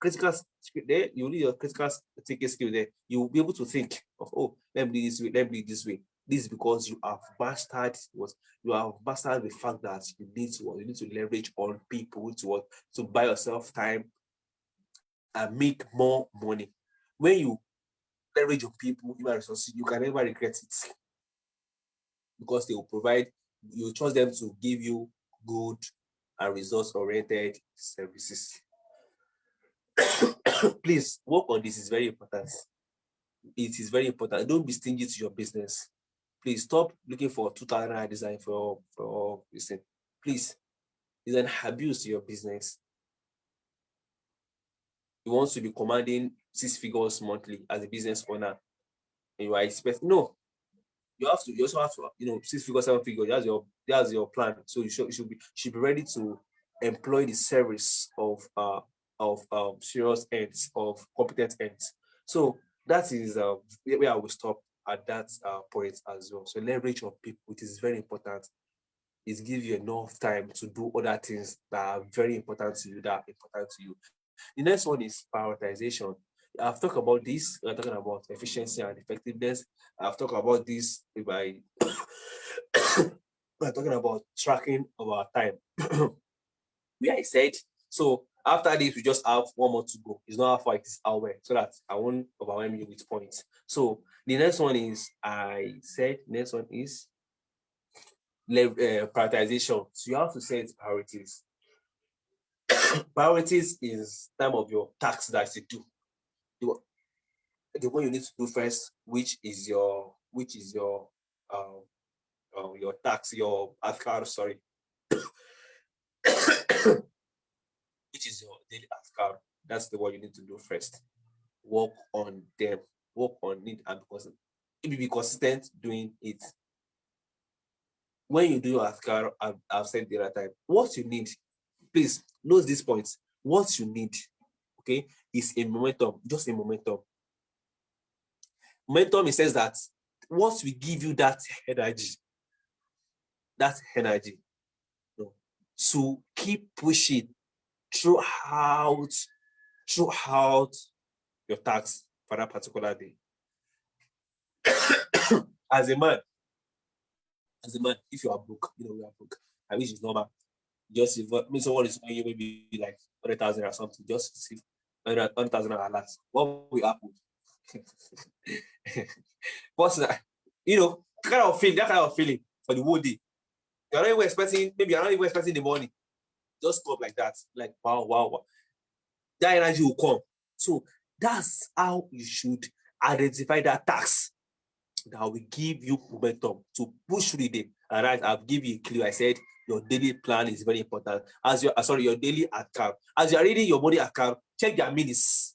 critical skill there. You need your critical thinking skill there. You'll be able to think of, oh, let me do this way, let me do this way. This is because you have mastered the fact that you need to leverage on people to buy yourself time and make more money. When you leverage on people, human resources, you can never regret it because they will provide, you trust them to give you good and results-oriented services. Please work on this. It's very important. It is very important. Don't be stingy to your business. Please stop looking for 2,000 design for listen. Please, it's an abuse to your business. You want to be commanding 6 figures monthly as a business owner, and you are expecting no. You also have to 6 figures, 7 figures. That's your plan. So you should be ready to employ the service of serious ends, of competent ends. So that is where I will stop at that point as well. So leverage on people, it is very important. It gives you enough time to do other things that are very important to you, The next one is prioritization. I've talked about this. We're talking about efficiency and effectiveness. I've talked about this by we're talking about tracking of our time. Where I said, so after this, we just have one more to go. It's not how far, it is how well, so that I won't overwhelm you with points. So the next one is, prioritization. So you have to set priorities. Priorities is time of your tasks that you do. The one you need to do first, which is your tax, your afkar, sorry, which is your daily afkar. That's the one you need to do first. Work on them. Work on it, and because if you be consistent doing it, when you do your afkar, I've said the other time, what you need, please note these points. What you need, okay, is a momentum, just a momentum. Momentum, it says that what will give you that energy, to keep pushing throughout your tasks for that particular day. As a man, if you are broke, we are broke. I wish it's normal. Just if someone is paying you maybe like 100,000 or something, just receive 100,000 alerts. What will happen? What's that? That kind of feeling for the whole day. You're not even expecting, maybe you're not even expecting the money. Just come up like that. Like, wow. That energy will come. So that's how you should identify that task that will give you momentum to push through the day. All right, I've given you a clue. I said your daily plan is very important. Your daily account. As you're reading your body account, check their minutes.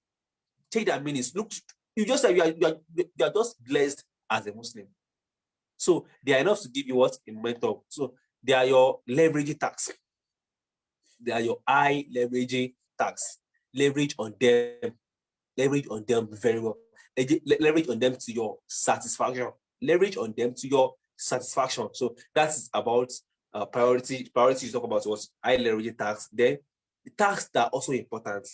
Look, you just say you are just blessed as a Muslim. So they are enough to give you what? A momentum. So they are your leveraging tasks. They are your high leveraging tasks. Leverage on them very well. Leverage on them to your satisfaction. So that's about priority. You talk about what? High leveraging tasks. Then the tasks that are also important.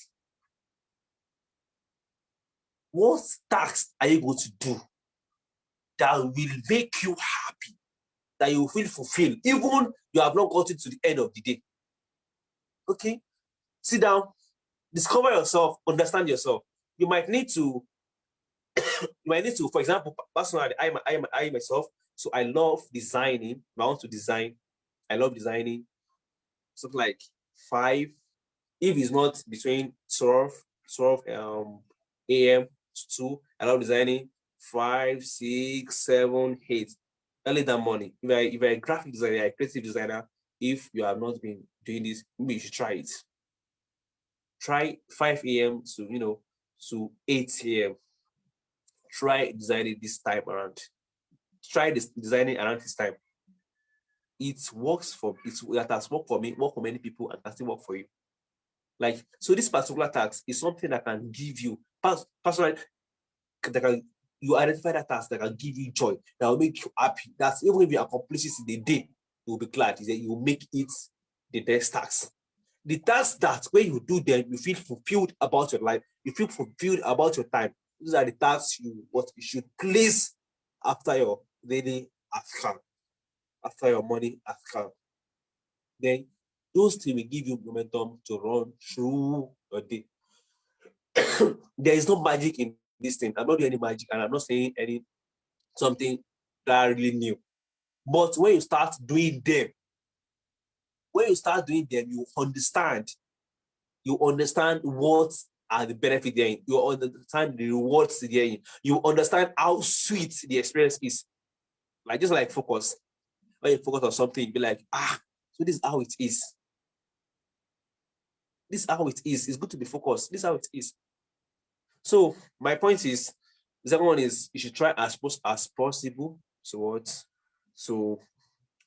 What tasks are you going to do that will make you happy, that you feel fulfilled, even you have not gotten to the end of the day? Okay, sit down, discover yourself, understand yourself. You might need to, for example, personally, I myself, so I love designing. I want to design. I love designing something like 5, if it's not between 12 a.m. to 2. I love designing 5, 6, 7, 8 early that morning. If you're a graphic designer, a creative designer, if you have not been doing this, maybe you should try it. Try 5 a.m. to 8 a.m. Try designing this time around. Try designing around this time. It works that has worked for me, work for many people, and can still work for you. Like, so this particular task is something that can give you personally. you identify that task that can give you joy, that will make you happy. That's even if you accomplish it in the day, you will be glad. Is that you will make it the next task. The tasks that when you do them, you feel fulfilled about your life, you feel fulfilled about your time. These are the tasks you should place after your daily account, after your money account. Then those things will give you momentum to run through your day. There is no magic in this thing. I'm not doing any magic, and I'm not saying any something that really new. But when you start doing them, you understand what are the benefits there. You understand the rewards there. You understand how sweet the experience is. Like just like focus. When you focus on something, you be like, so this is how it is. This is how it is. It's good to be focused. This is how it is. So my point is, the second one is you should try as possible to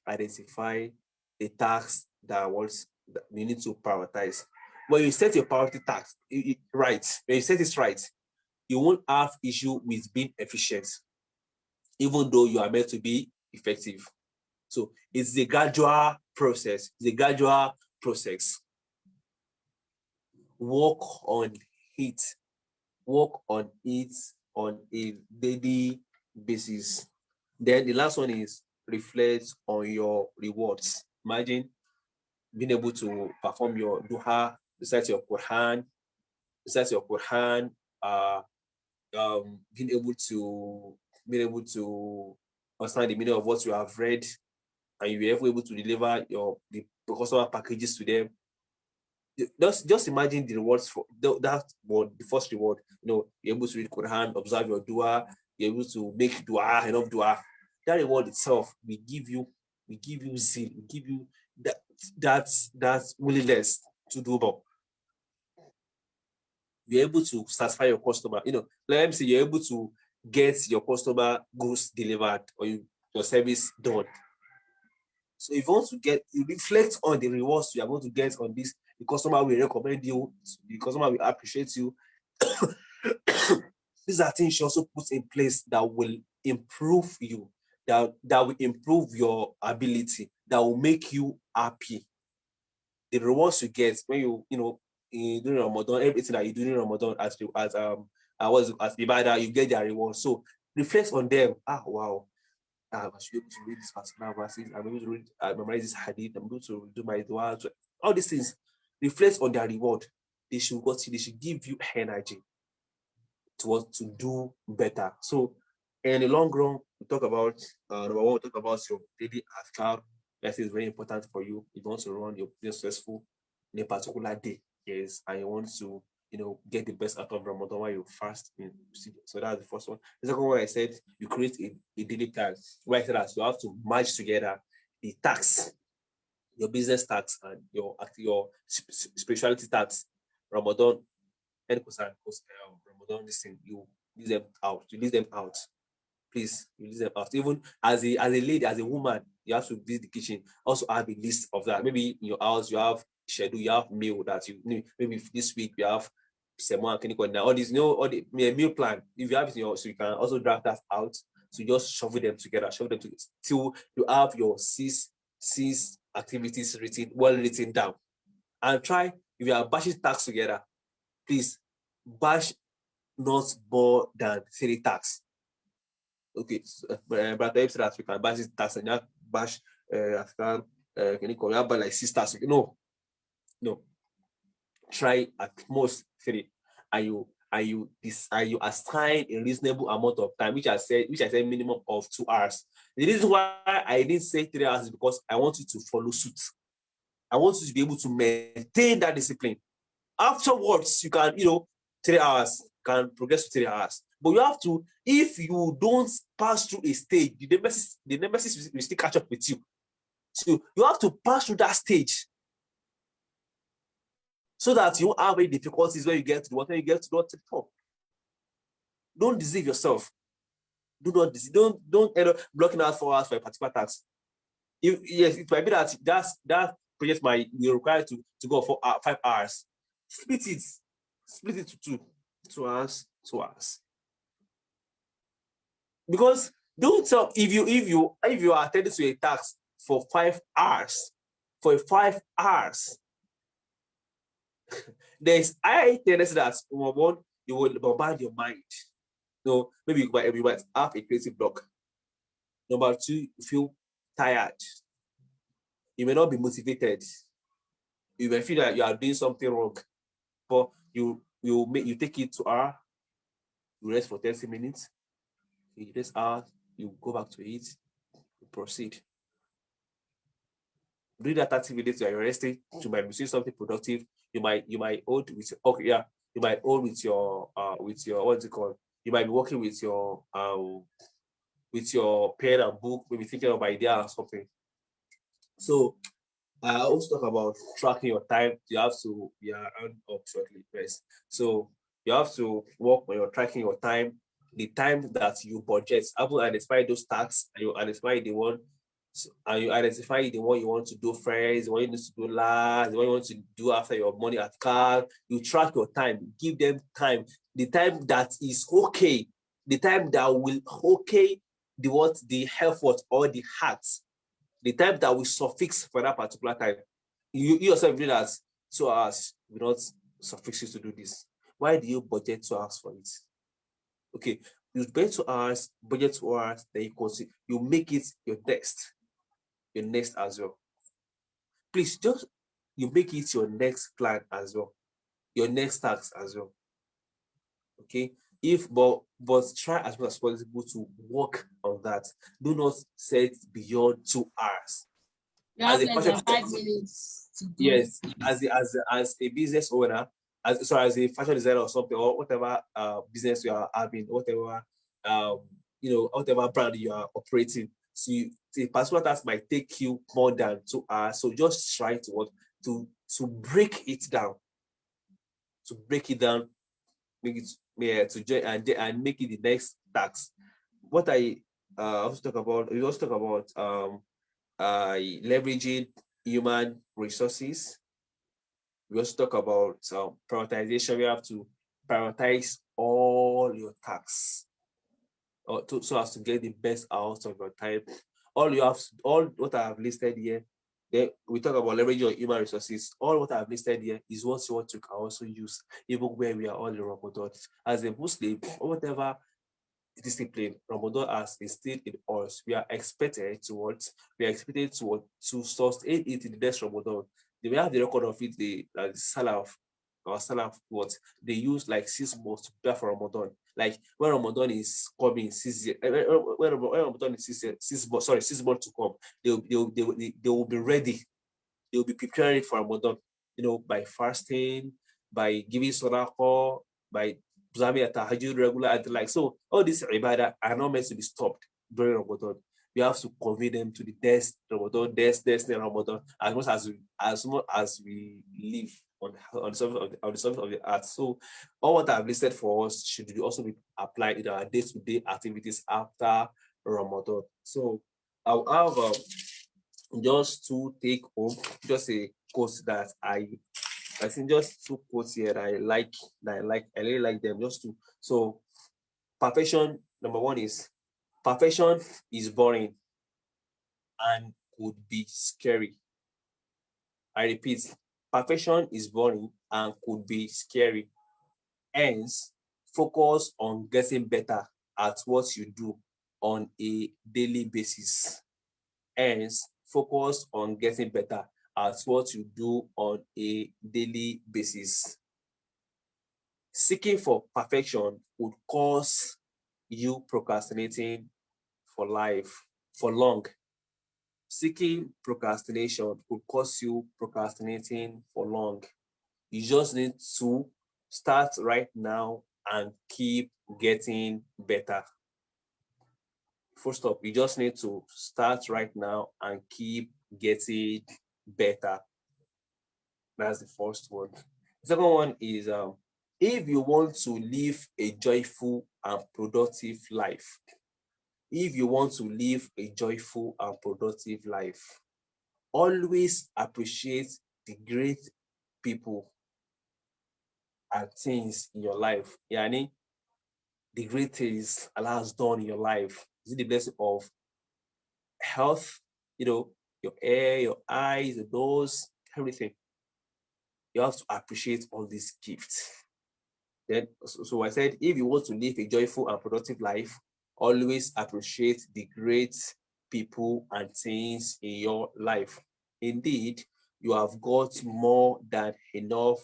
identify the tasks that you need to prioritize. When you set your priority task right, when you set it right, you won't have issue with being efficient, even though you are meant to be effective. So it's a gradual process. Work on it. Work on it on a daily basis. Then the last one is reflect on your rewards. Imagine being able to perform your duha, recite your Quran, being able to understand the meaning of what you have read, and you were able to deliver the customer packages to them. Just imagine the rewards for that one, the first reward. You're able to read Quran, observe your dua, you're able to make dua, enough dua. That reward itself will give you zeal, will give you that willingness to do more. You're able to satisfy your customer. Let me say you're able to get your customer goods delivered or your service done. So if you want to you reflect on the rewards you are going to get on this. The customer will recommend you. The customer will appreciate you. These are things you also put in place that will improve you, that will improve your ability, that will make you happy. The rewards you get when during Ramadan, everything that you do during Ramadan as Ibadah, you get their reward. So reflect on them. Wow. I should be able to read this particular verses. I'm able to memorize this hadith. I'm able to do my dua. All these things, reflect on their reward. They should give you energy to do better. So, in the long run, we talk about number one. We talk about your daily afkar. That is very important for you. If you want to run your business successful in a particular day, yes, and you want to get the best out of Ramadan while you fast. So that's the first one. The second one, I said you create a daily plan. Where I said that you have to merge together the tax, your business tax, and your spirituality tax. Ramadan, and Ramadan, listen, you leave them out. Please, you leave them out. Even as a lady, as a woman, you have to visit the kitchen. Also have a list of that. Maybe in your house you have schedule, you have meal that you maybe this week you have all these, all the meal plan. If you have it in so you can also draft that out. So you just shuffle them together till you have your six activities written down. And try, if you are bashing tasks together, please bash not more than 3 tasks. Okay, but Toheeb said that we can bash tasks and not bash African can you call like 6 tasks? No. Try at most 3, and you assign a reasonable amount of time, which I said minimum of 2 hours. The reason why I didn't say 3 hours is because I want you to follow suit. I want you to be able to maintain that discipline. Afterwards, you can 3 hours can progress to 3 hours. But you have to, if you don't pass through a stage, the nemesis will still catch up with you. So you have to pass through that stage so that you won't have any difficulties when you get to the top. Don't deceive yourself. Don't end up blocking out 4 hours for a particular task. Yes, it might be that project might be required to go for 5 hours. Split it to 2 hours. Because don't tell if you are attending to a task for 5 hours, for 5 hours, there's high tendency that number one, you will bombard your mind. So maybe you might have a creative block. Number two, you feel tired. You may not be motivated. You may feel that you are doing something wrong, but you take it to hour, you rest for 30 minutes, you rest hour, you go back to it, you proceed. During that 30 minutes you are resting, you might be doing something productive. You might hold with you might hold with your what's it called? You might be working with your pen and book, maybe thinking of idea or something. So I also talk about tracking your time. You have to round up shortly first. So you have to work when you're tracking your time, the time that you budget. I will identify those tasks and you identify the one and you identify the one you want to do first, the one you need to do last, the one you want to do after your money at card. You track your time, give them time, the time that is okay, the time that will okay the effort or the heart, the time that will suffix for that particular time. You yourself do that 2 hours will not suffice you to do this. Why do you budget 2 hours for it? Okay, you spend 2 hours, budget 2 hours, then you make it your next as well. Please just you make it your next plan as well, your next task as well. Okay, if but try as much as possible to work on that. Do not set beyond 2 hours. You As have a less fashion than 5 minutes to do. Yes, as a business owner, as a fashion designer or something, or whatever business you are having, whatever um whatever brand you are operating. So the particular task might take you more than 2 hours. So just try to what to break it down, make it to join and make it the next task. What I also talk about, we also talk about leveraging human resources. We also talk about prioritization. We have to prioritize all your tasks so as to get the best out of your time. All what I have listed here. Then we talk about leveraging your human resources. All what I have listed here is what you want to can also use, even where we are all in Ramadan. As a Muslim, or whatever discipline Ramadan has instilled in us, we are expected to what? We are expected to what? To sustain it in the next Ramadan. They will have the record of it, the Salaf, or Salaf, what? They use like 6 months to prepare for Ramadan. Like when Ramadan is coming, when Ramadan is 6 months, sorry, 6 months to come, they will be ready. They will be preparing for Ramadan, by fasting, by giving sadaqah, by observing a tahajjud regular and the like. So all these ibadah are not meant to be stopped during Ramadan. We have to convey them to the next Ramadan, next Ramadan, as much as we live on the surface of the earth. So all what I've listed for us should also be applied in our day-to-day activities after Ramadan. So I'll have just to take home, just a quote that I think just 2 quotes here I really like them just to. So perfection, number one is perfection is boring and could be scary. I repeat, perfection is boring and could be scary. Hence, focus on getting better at what you do on a daily basis. Hence, focus on getting better at what you do on a daily basis. Seeking for perfection would cause you procrastinating for long. Seeking procrastination would cause you procrastinating for long. You just need to start right now and keep getting better. First stop. You just need to start right now and keep getting better. That's the first one. The second one is if you want to live a joyful and productive life, if you want to live a joyful and productive life, always appreciate the great people and things in your life. Yani, the great things Allah has done in your life? Is it the blessing of health, your ear, your eyes, your nose, everything? You have to appreciate all these gifts. Then, so I said, if you want to live a joyful and productive life, always appreciate the great people and things in your life. Indeed, you have got more than enough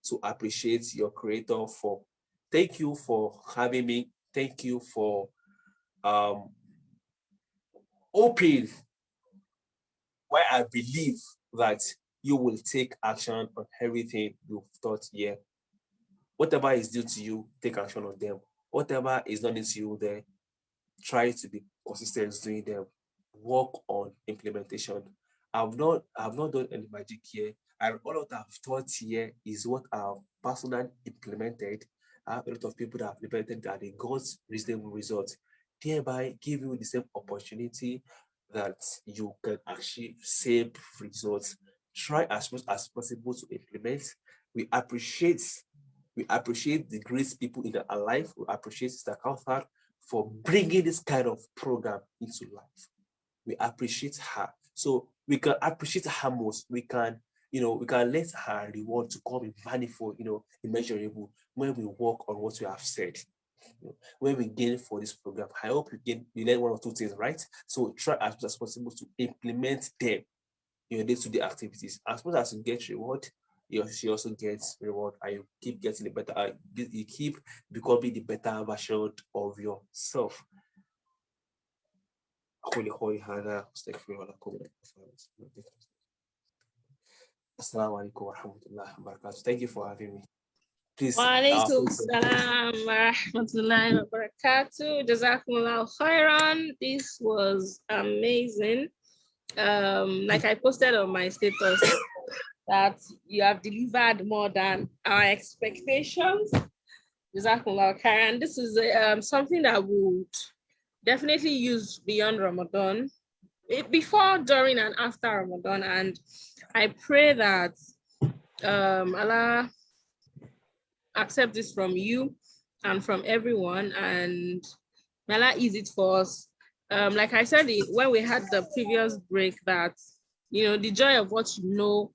to appreciate your creator for. Thank you for having me. Thank you for opening why I believe that you will take action on everything you've thought here. Whatever is due to you, take action on them. Whatever is not due to you there, try to be consistent doing them. Work on implementation. I've not done any magic here. And all of that I've taught here is what I've personally implemented. I have a lot of people that have implemented that they got reasonable results, thereby give you the same opportunity that you can achieve same results. Try as much as possible to implement. We appreciate we appreciate the great people in our life. We appreciate Sister Kauthar for bringing this kind of program into life. We appreciate her. So we can appreciate her most. We can let her reward to come in manifold, immeasurable when we work on what we have said. When we gain for this program, I hope you learn one or two things, right? So try as much as possible to implement them in your day-to-day activities. As much as you get reward, she also gets reward, and you keep getting the better. You keep becoming the better version of yourself. Assalamu alaikum wa rahmatullahi wa barakatuh. Thank you for having me. Please. Wa alaikum salam wa rahmatullahi wa barakatuh. Jazakumullahu khairan. This was amazing. Like I posted on my status that you have delivered more than our expectations. Jazakumullahu khairan. This is something that would definitely use beyond Ramadan, before, during, and after Ramadan. And I pray that Allah accept this from you and from everyone, and may Allah ease it for us. Like I said when we had the previous break, that the joy of what you know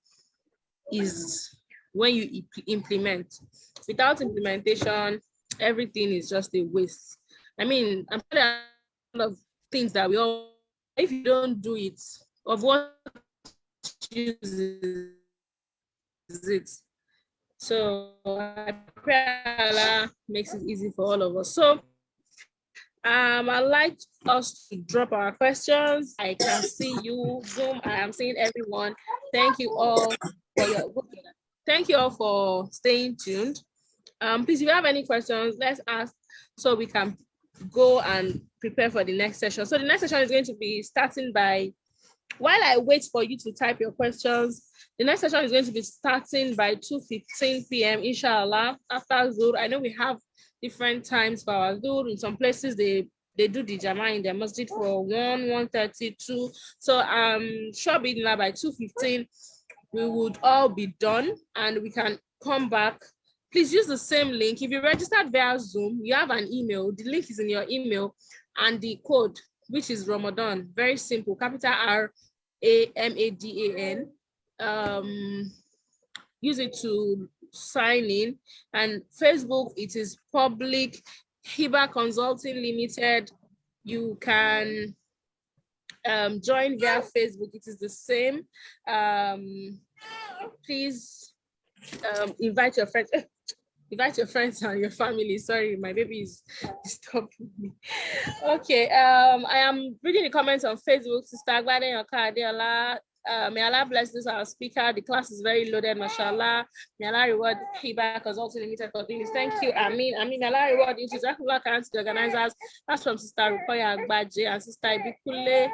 is when you implement. Without implementation, everything is just a waste. I mean, I'm sure there are a lot of things that we all, if you don't do it, of what use is it? So I pray Allah makes it easy for all of us. So I'd like us to drop our questions. I can see you, Zoom. I am seeing everyone. Thank you all for staying tuned. Please, if you have any questions, let's ask so we can go and prepare for the next session. So the next session is going to be starting by, while I wait for you to type your questions, the next session is going to be starting by 2:15 p.m. inshallah, after Zuhr. I know we have different times for our Zuhr. In some places, they do the Jama in their masjid for 1:32. So sure by 2:15, we would all be done and we can come back. Please use the same link. If you registered via Zoom, you have an email. The link is in your email, and the code, which is Ramadan, very simple, capital RAMADAN. Use it to sign in. And Facebook, it is public. Hiba Consulting Limited. You can join via Facebook. It is the same. Please invite your friends. Invite your friends and your family. Sorry, my baby is disturbing me. Okay, I am reading the comments on Facebook. Sister Agbade Adeola, may Allah bless this our speaker. The class is very loaded, mashallah. May Allah reward Hiba Consulting Limited for doing this. Thank you, Amin. May Allah reward you. The organizers. That's from Sister Rukoya Agbaje and Sister Ibikule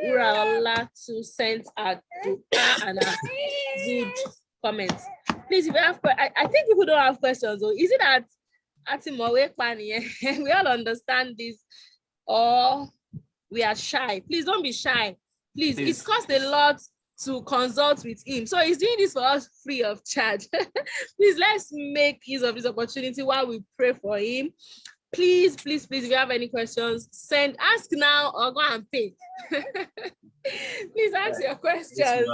Urala to send a dua and a good comments. Please, if you have, I think people don't have questions. Though. Is it that we all understand this, or we are shy? Please don't be shy. Please, it costs a lot to consult with him. So he's doing this for us free of charge. Please, let's make use of this opportunity while we pray for him. Please, please, please, if you have any questions, ask now or go and pay. Please ask your questions.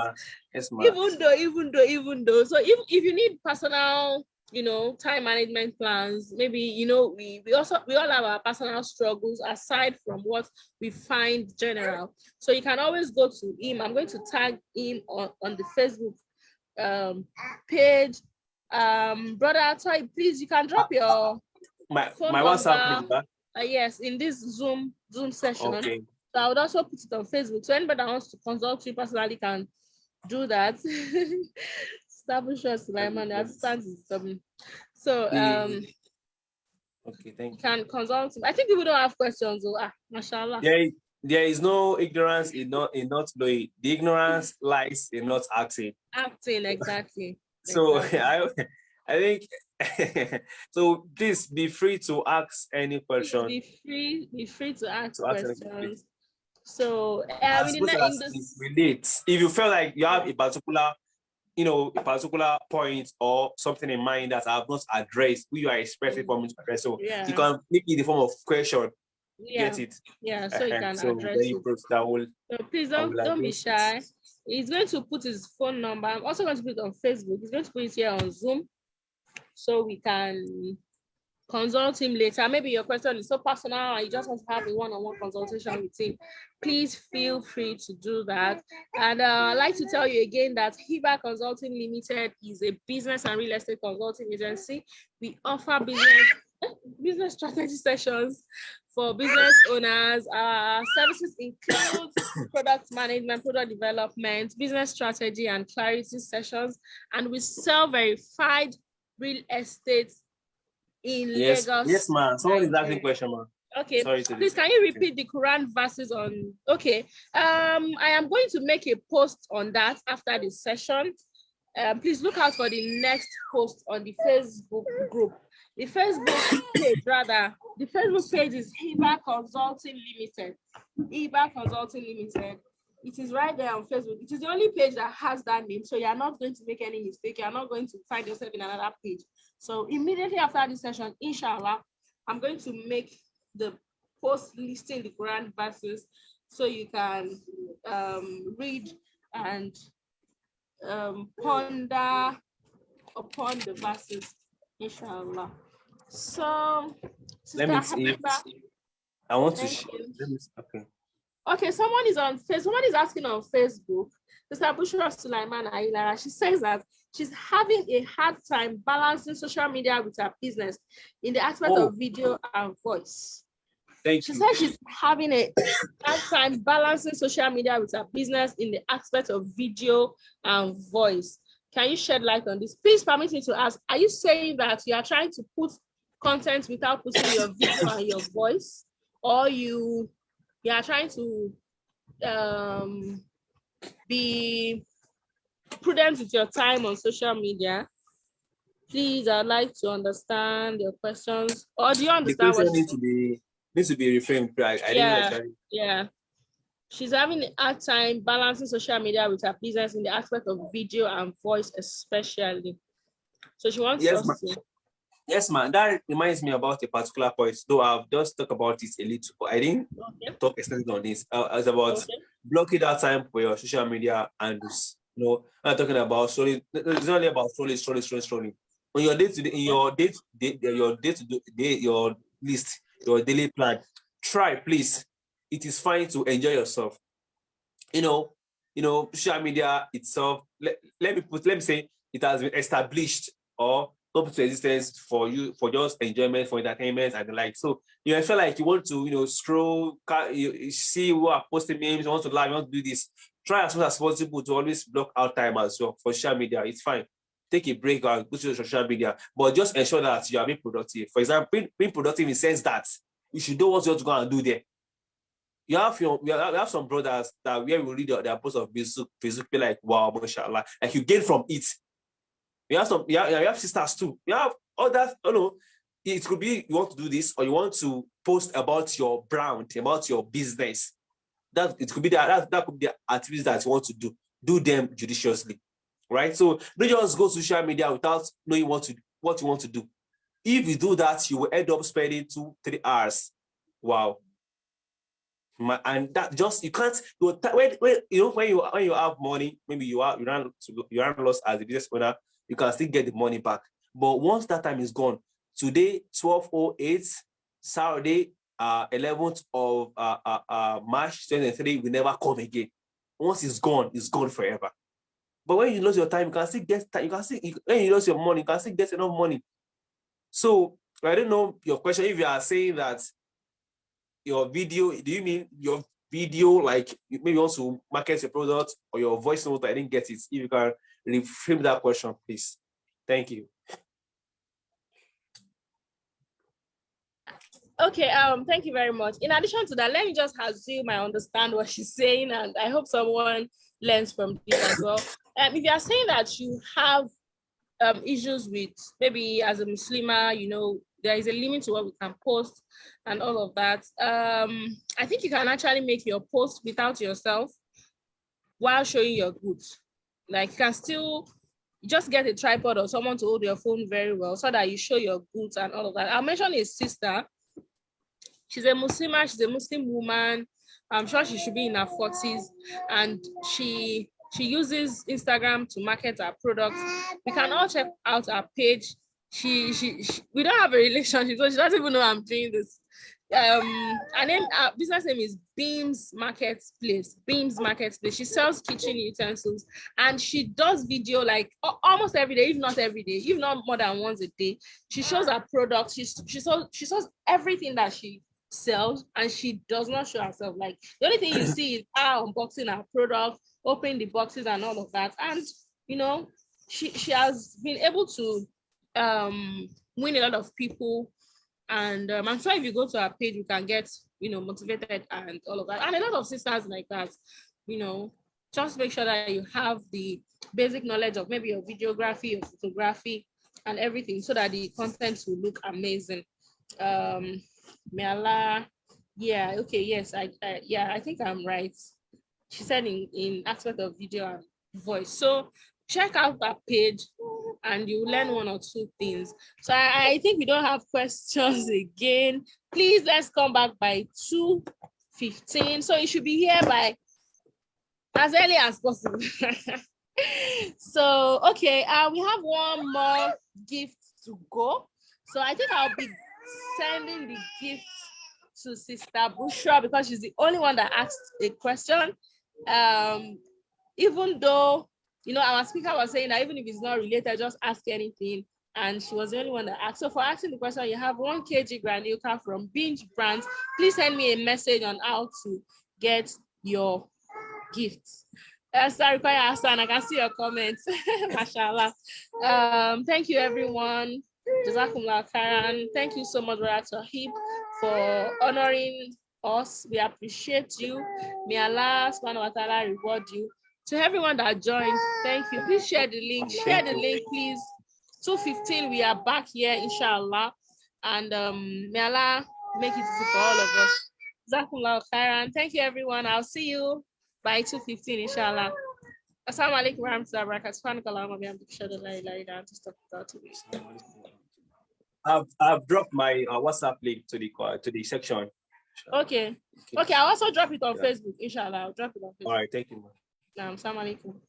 Yes, ma. Even though. So if you need personal, time management plans, maybe, we all have our personal struggles aside from what we find general. So you can always go to him. I'm going to tag him on the Facebook page. Brother Toy, please, you can drop your my phone WhatsApp number. Yes, in this Zoom session. Okay. So I would also put it on Facebook. So anybody that wants to consult you personally can do that. Sulaiman, the assistant is coming. So okay, thank you. Can consult him. I think people don't have questions. Mashallah. There is no ignorance in not knowing. The ignorance lies in not acting. Acting, exactly. So exactly. I think so. Please be free to ask any question. Be free to ask questions. So if you feel like you have a particular, a particular point or something in mind that I have not addressed, we are expecting from it. So you can make it in the form of question. Get it? Yeah, so you can address it. So please don't be shy. He's going to put his phone number. I'm also going to put it on Facebook. He's going to put it here on Zoom, so we can consult him later. Maybe your question is so personal and you just want to have a one-on-one consultation with him. Please feel free to do that. And I'd like to tell you again that Hiba Consulting Limited is a business and real estate consulting agency. We offer business strategy sessions for business owners. Our services include product management, product development, business strategy, and clarity sessions. And we sell verified real estate in Lagos. Yes, ma'am. Someone is asking a question, ma'am. Okay. Sorry, please, can you repeat the Quran verses on? Okay. I am going to make a post on that after the session. Please look out for the next post on the Facebook group. The Facebook page is Hiba Consulting Limited. Hiba Consulting Limited. It is right there on Facebook. It is the only page that has that name, so you are not going to make any mistake. You are not going to find yourself in another page. So immediately after this session, inshallah, I'm going to make the post listing the Quran verses so you can read and ponder upon the verses, inshallah. So, let me see. I want to share. Okay, someone is asking on Facebook. Sister Bushra Sulaiman Ailara, she says that she's having a hard time balancing social media with her business in the aspect of video and voice. She said she's having a hard time balancing social media with her business in the aspect of video and voice. Can you shed light on this? Please permit me to ask, are you saying that you are trying to put content without putting your video and your voice, or you are trying to be prudent with your time on social media? Please, I'd like to understand your questions. Or do you understand what needs to be reframed? Yeah. She's having a hard time balancing social media with her business in the aspect of video and voice, especially. So she wants us to. Yes, ma'am. That reminds me about a particular point, though I've just talked about it a little, but I didn't talk extensively on this. It's about blocking that time for your social media handles. I'm talking about solely. It's not only about scrolling. On your your list, your daily plan, try, please. It is fine to enjoy yourself. Social media itself. Let me say it has been established or come to existence for you for just enjoyment, for entertainment, and the like. So I feel like you want to scroll, you see who are posting memes, you want to laugh, you want to do this. Try as much as possible to always block out time as well for social media. It's fine. Take a break and go to social media, but just ensure that you are being productive. For example, being productive in the sense that you should know what you want to go and do there. We have some brothers that where we read their posts of Facebook, be like, wow, mashallah, like you gain from it. We have sisters too. We have others. It could be you want to do this or you want to post about your brand, about your business. That could be that could be the activities that you want to do. Do them judiciously, right? So don't just go to social media without knowing what you want to do. If you do that, you will end up spending 2-3 hours. Wow. And that just you can't when you know when you have money, maybe you run loss as a business owner, you can still get the money back. But once that time is gone, today 12:08, Saturday 11th of March 2023 will never come again. Once it's gone forever. But when you lose your time, you can still get time. You can still when you lose your money, you can still get enough money. So I don't know your question. If you are saying that your video, do you mean your video, like maybe you want to market your product, or your voice note? I didn't get it. If you can reframe that question, please. Thank you. Okay, thank you very much. In addition to that, let me just assume I understand what she's saying, and I hope someone learns from this as well. If you are saying that you have issues with, maybe as a Muslimah, you know, there is a limit to what we can post and all of that. I think you can actually make your post without yourself while showing your goods. Like, you can still just get a tripod or someone to hold your phone very well so that you show your goods and all of that. I'll mention his sister. She's a Muslimah, she's a Muslim woman. I'm sure she should be in her 40s, and she uses Instagram to market her products. We can all check out her page. We don't have a relationship, so she doesn't even know I'm doing this. Her business name is Beams Marketplace. Beams Marketplace. She sells kitchen utensils, and she does video like almost every day, if not every day, if not more than once a day. She shows her products. She shows everything that she sells, and she does not show herself. Like, the only thing you see is her unboxing her product, opening the boxes and all of that. And you know, she has been able to win a lot of people. And I'm sure if you go to her page, you can get, you know, motivated and all of that. And a lot of sisters like that, you know, just make sure that you have the basic knowledge of maybe your videography, your photography, and everything, so that the content will look amazing. May Allah, yeah, okay, yes, I think I'm right. She said in aspect of video and voice. So check out that page and you learn one or two things. So I think we don't have questions again. Please, let's come back by 2:15. So you should be here by as early as possible. So, okay, we have one more gift to go. So I think I'll be sending the gift to Sister Bushra because she's the only one that asked a question. Even though, you know, our speaker was saying that even if it's not related, just ask anything. And she was the only one that asked. So for asking the question, you have 1 kg granular from Binge Brands. Please send me a message on how to get your gifts. Sorry, Hassan, I can see your comments. Mashallah. Thank you, everyone. Jazakumullah khairan. Thank you so much, Brother Toheeb, for honoring us. We appreciate you. May Allah subhanahu wa ta'ala reward you. To everyone that joined, thank you. Please share the link. Share the link, please. 2:15, we are back here, inshallah. And may Allah make it easy for all of us. Jazakumullah khairan. Thank you, everyone. I'll see you by 2:15, inshallah. Assalamu alaikum warahmatullahi wabarakatuh. I've dropped my WhatsApp link to the section. Okay. Okay, I'll also drop it on Facebook, inshallah. I'll drop it on Facebook. All right, thank you, man. Assalamu alaikum.